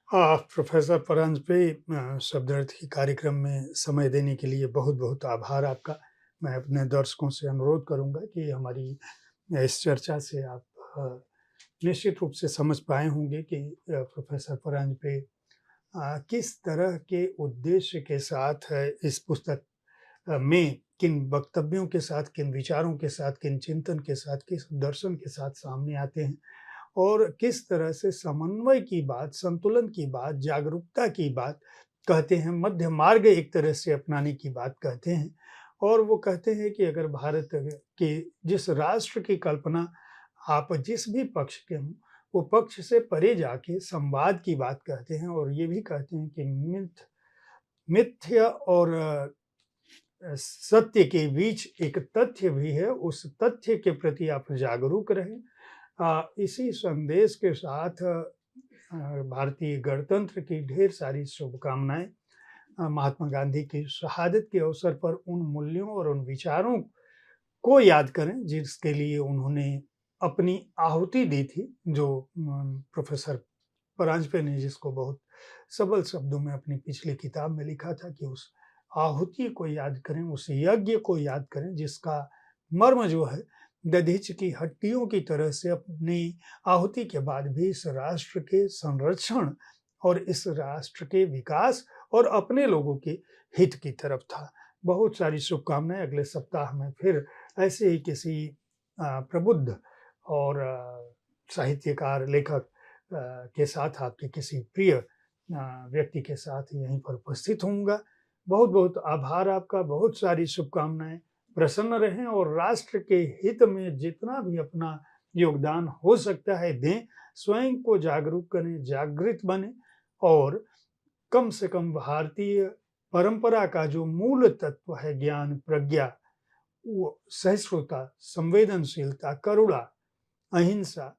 प्रोफेसर परांजपे, शब्दार्थ की कार्यक्रम में समय देने के लिए बहुत बहुत आभार आपका। मैं अपने दर्शकों से अनुरोध करूंगा कि हमारी इस चर्चा से आप निश्चित रूप से समझ पाए होंगे कि प्रोफेसर परांजपे किस तरह के उद्देश्य के साथ इस पुस्तक में किन वक्तव्यों के साथ, किन विचारों के साथ, किन चिंतन के साथ, किस दर्शन के साथ सामने आते हैं, और किस तरह से समन्वय की बात, संतुलन की बात, जागरूकता की बात कहते हैं, मध्य मार्ग एक तरह से अपनाने की बात कहते हैं। और वो कहते हैं कि अगर भारत के जिस राष्ट्र की कल्पना आप जिस भी पक्ष के हों, वो पक्ष से परे जाके संवाद की बात कहते हैं, और ये भी कहते हैं कि मिथ मिथ्या और सत्य के बीच एक तथ्य भी है, उस तथ्य के प्रति आप जागरूक रहें। इसी संदेश के साथ भारतीय गणतंत्र की ढेर सारी शुभकामनाएं। महात्मा गांधी की शहादत के अवसर पर उन मूल्यों और उन विचारों को याद करें जिसके लिए उन्होंने अपनी आहुति दी थी, जो प्रोफेसर परांजपे ने जिसको बहुत सबल शब्दों में अपनी पिछली किताब में लिखा था कि उस आहुति को याद करें, उस यज्ञ को याद करें जिसका मर्म जो है दधीच की हड्डियों की तरह से अपनी आहुति के बाद भी इस राष्ट्र के संरक्षण और इस राष्ट्र के विकास और अपने लोगों के हित की तरफ था। बहुत सारी शुभकामनाएं। अगले सप्ताह में फिर ऐसे ही किसी प्रबुद्ध और साहित्यकार लेखक के साथ आपके किसी प्रिय व्यक्ति के साथ यहीं पर उपस्थित होऊंगा। बहुत बहुत आभार आपका, बहुत सारी शुभकामनाएं। प्रसन्न रहें और राष्ट्र के हित में जितना भी अपना योगदान हो सकता है दें। स्वयं को जागरूक करें, जागृत बने और कम से कम भारतीय परंपरा का जो मूल तत्व है ज्ञान, प्रज्ञा, वो सहिष्णुता, संवेदनशीलता, करुणा, अहिंसा,